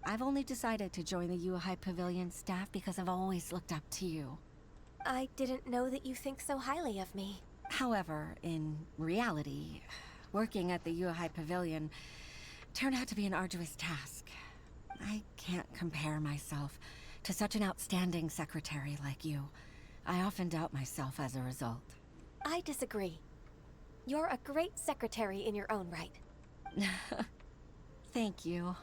I've only decided to join the Yuhai Pavilion staff because I've always looked up to you. I didn't know that you think so highly of me. However, in reality, working at the Yuhai Pavilion turned out to be an arduous task. I can't compare myself to such an outstanding secretary like you. I often doubt myself as a result. I disagree. You're a great secretary in your own right. Thank you.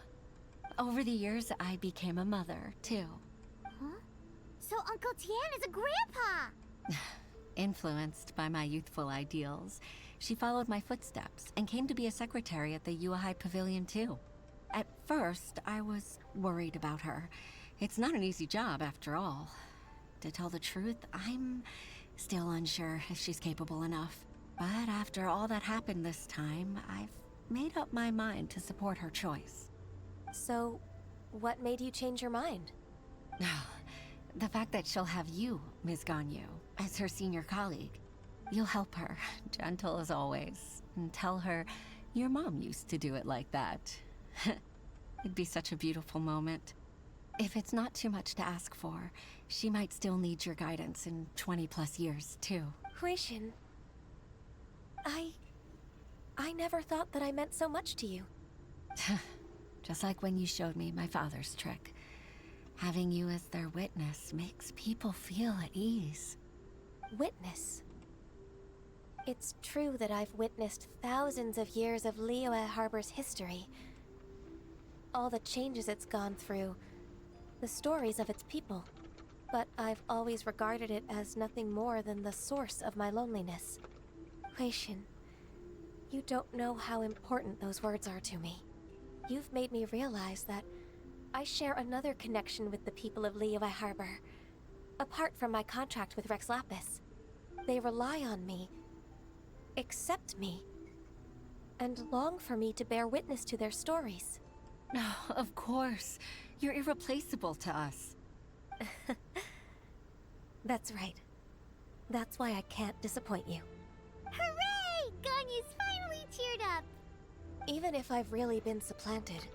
Over the years, I became a mother, too. Huh? So Uncle Tien is a grandpa! Influenced by my youthful ideals, she followed my footsteps and came to be a secretary at the Yuhai Pavilion, too. At first, I was worried about her. It's not an easy job, after all. To tell the truth, I'm still unsure if she's capable enough. But after all that happened this time, I've made up my mind to support her choice. So, what made you change your mind? The fact that she'll have you, Ms. Ganyu, as her senior colleague. You'll help her, gentle as always, and tell her your mom used to do it like that. It'd be such a beautiful moment. If it's not too much to ask for, she might still need your guidance in 20+ years, too. Huishin, I never thought that I meant so much to you. Just like when you showed me my father's trick. Having you as their witness makes people feel at ease. Witness? It's true that I've witnessed thousands of years of Liyue Harbor's history. All the changes it's gone through, the stories of its people. But I've always regarded it as nothing more than the source of my loneliness. Huixin, you don't know how important those words are to me. You've made me realize that I share another connection with the people of Liyue Harbor. Apart from my contract with Rex Lapis, they rely on me, accept me, and long for me to bear witness to their stories. No, of course. You're irreplaceable to us. That's right. That's why I can't disappoint you. Hooray! Ganyu's finally cheered up! Even if I've really been supplanted,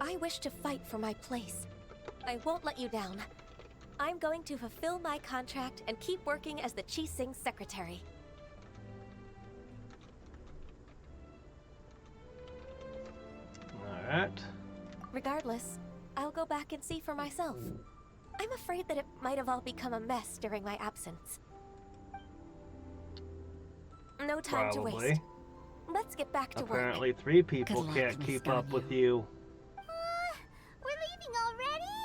I wish to fight for my place. I won't let you down. I'm going to fulfill my contract and keep working as the Qixing secretary. Alright. Regardless, I'll go back and see for myself. I'm afraid that it might have all become a mess during my absence. No time to waste. Let's get back to work. Apparently 3 people can't keep up with you. We're leaving already?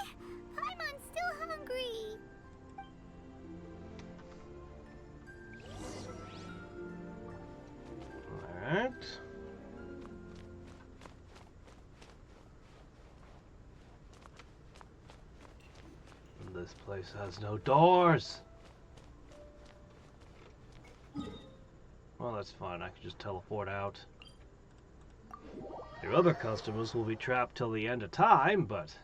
Paimon's still hungry. Alright. This place has no doors. Well, that's fine. I can just teleport out. Your other customers will be trapped till the end of time, but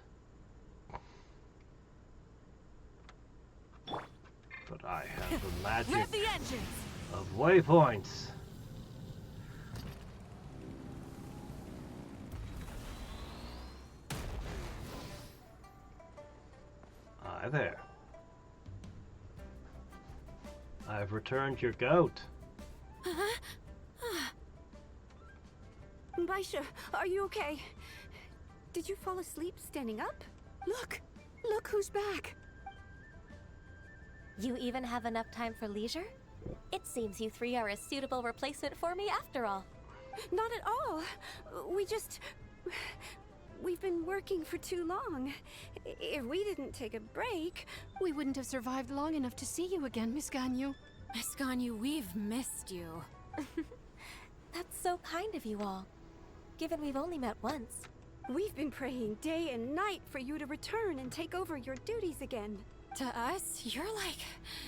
I have the magic Rev the engines. of waypoints. Hi there. I've returned your goat. Baisha, are you okay? Did you fall asleep standing up? Look! Look who's back! You even have enough time for leisure? It seems you 3 are a suitable replacement for me after all. Not at all. We've been working for too long. If we didn't take a break, we wouldn't have survived long enough to see you again, Miss Ganyu. Miss Ganyu, we've missed you. That's so kind of you all, given we've only met once. We've been praying day and night for you to return and take over your duties again. To us, you're like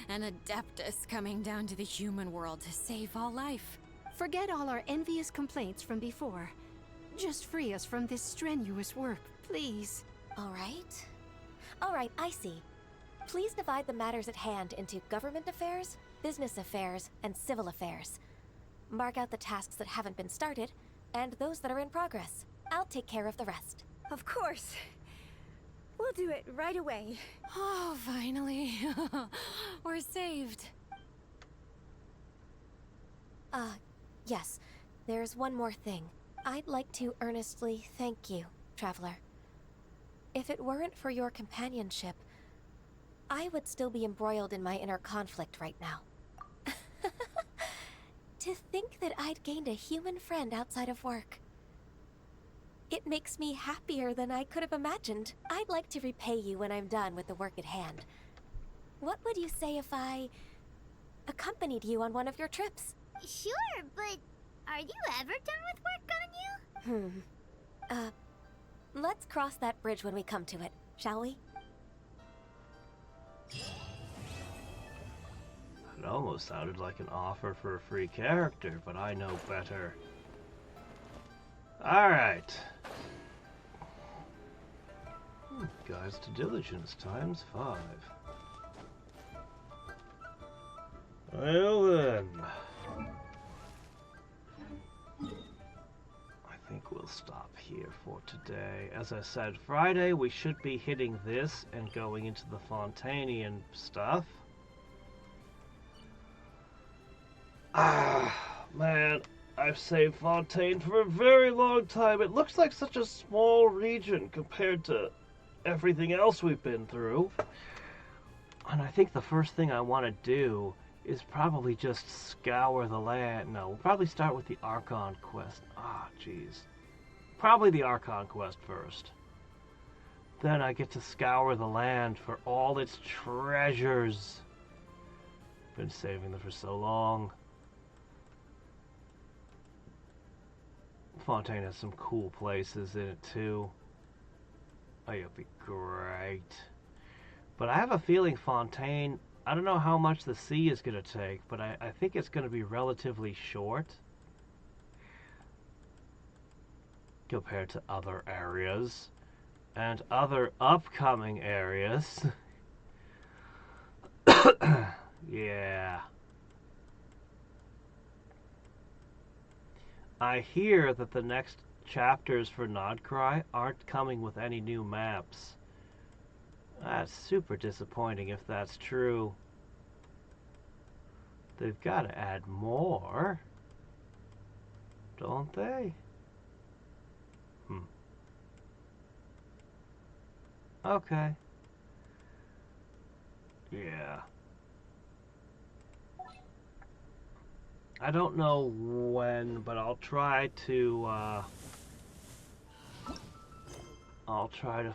an adeptus coming down to the human world to save all life. Forget all our envious complaints from before. Just free us from this strenuous work, please. All right, I see. Please divide the matters at hand into government affairs, business affairs, and civil affairs. Mark out the tasks that haven't been started, and those that are in progress. I'll take care of the rest. Of course. We'll do it right away. Oh, finally. We're saved. Yes. There's one more thing. I'd like to earnestly thank you, Traveler. If it weren't for your companionship, I would still be embroiled in my inner conflict right now. To think that I'd gained a human friend outside of work. It makes me happier than I could have imagined. I'd like to repay you when I'm done with the work at hand. What would you say if I accompanied you on one of your trips? Sure, but are you ever done with work, Ganyu? Let's cross that bridge when we come to it, shall we? It almost sounded like an offer for a free character, but I know better. Alright. Guides to Diligence ×5. Well then. I think we'll stop here for today. As I said, Friday we should be hitting this and going into the Fontanian stuff. Man, I've saved Fontaine for a very long time. It looks like such a small region compared to everything else we've been through. And I think the first thing I want to do is probably just scour the land. No, we'll probably start with the Archon quest. Ah, jeez. Probably the Archon quest first. Then I get to scour the land for all its treasures. Been saving them for so long. Fontaine has some cool places in it too. Oh, it'll be great. But I have a feeling Fontaine, I don't know how much the sea is going to take, but I think it's going to be relatively short compared to other areas and other upcoming areas. Yeah. I hear that the next chapters for Nodcry aren't coming with any new maps. That's super disappointing if that's true. They've got to add more, don't they? Okay. Yeah. I don't know when, but I'll try to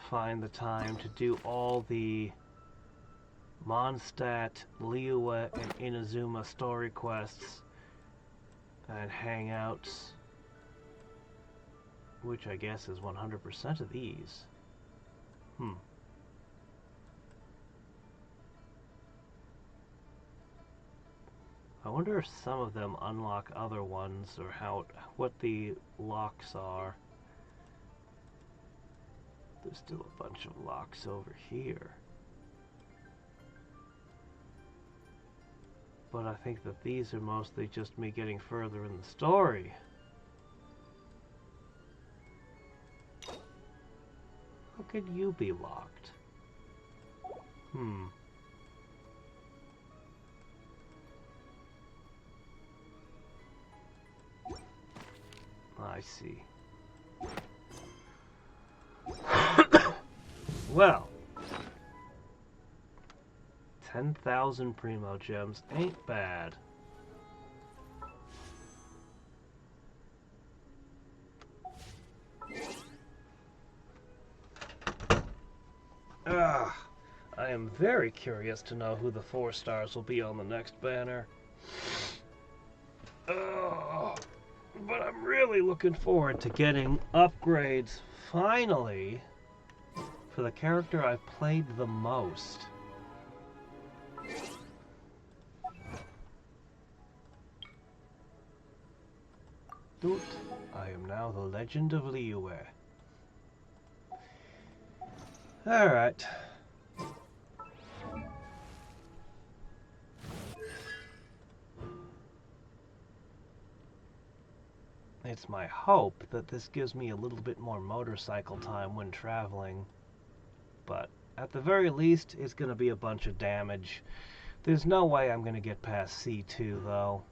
find the time to do all the Mondstadt, Liyue, and Inazuma story quests and hangouts, which I guess is 100% of these. I wonder if some of them unlock other ones, or what the locks are. There's still a bunch of locks over here. But I think that these are mostly just me getting further in the story. How could you be locked? I see. Well, 10,000 Primo Gems ain't bad. I am very curious to know who the 4 stars will be on the next banner. But I'm really looking forward to getting upgrades, finally, for the character I've played the most. Doot, I am now the Legend of Liyue. Alright. It's my hope that this gives me a little bit more motorcycle time when traveling. But at the very least, it's going to be a bunch of damage. There's no way I'm going to get past C2, though.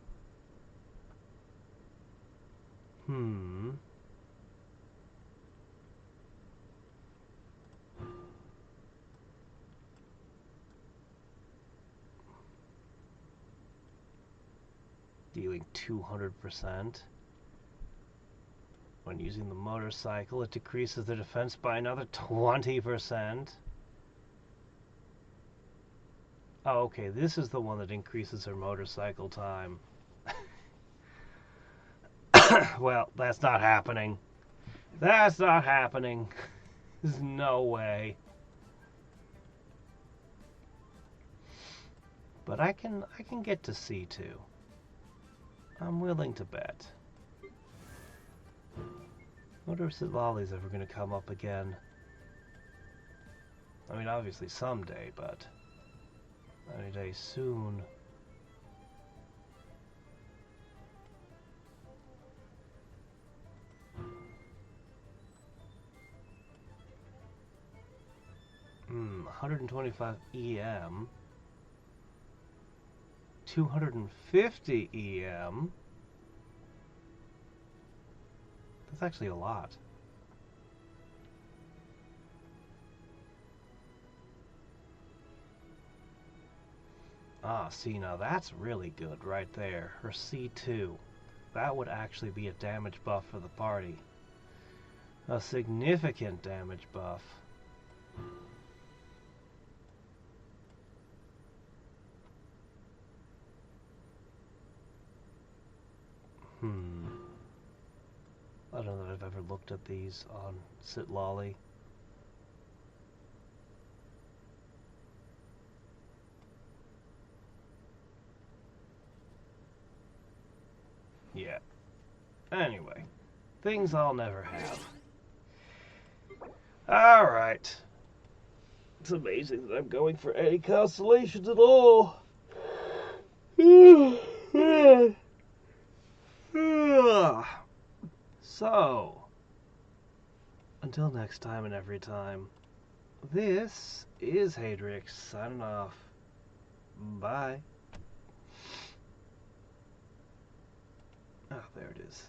Dealing 200%. When using the motorcycle, it decreases the defense by another 20%. Oh, okay, this is the one that increases her motorcycle time. Well, that's not happening. That's not happening. There's no way. But I can get to C2. I'm willing to bet. I wonder if Lolly's ever going to come up again. I mean, obviously someday, but any day soon. Hmm, 125 EM. 250 EM. That's actually a lot. Ah, see, now that's really good right there. Her C2. That would actually be a damage buff for the party. A significant damage buff. I don't know that I've ever looked at these on Sitlolly. Yeah. Anyway, things I'll never have. Alright. It's amazing that I'm going for any constellations at all. So, until next time and every time, this is Hadrix signing off. Bye. Ah, there it is.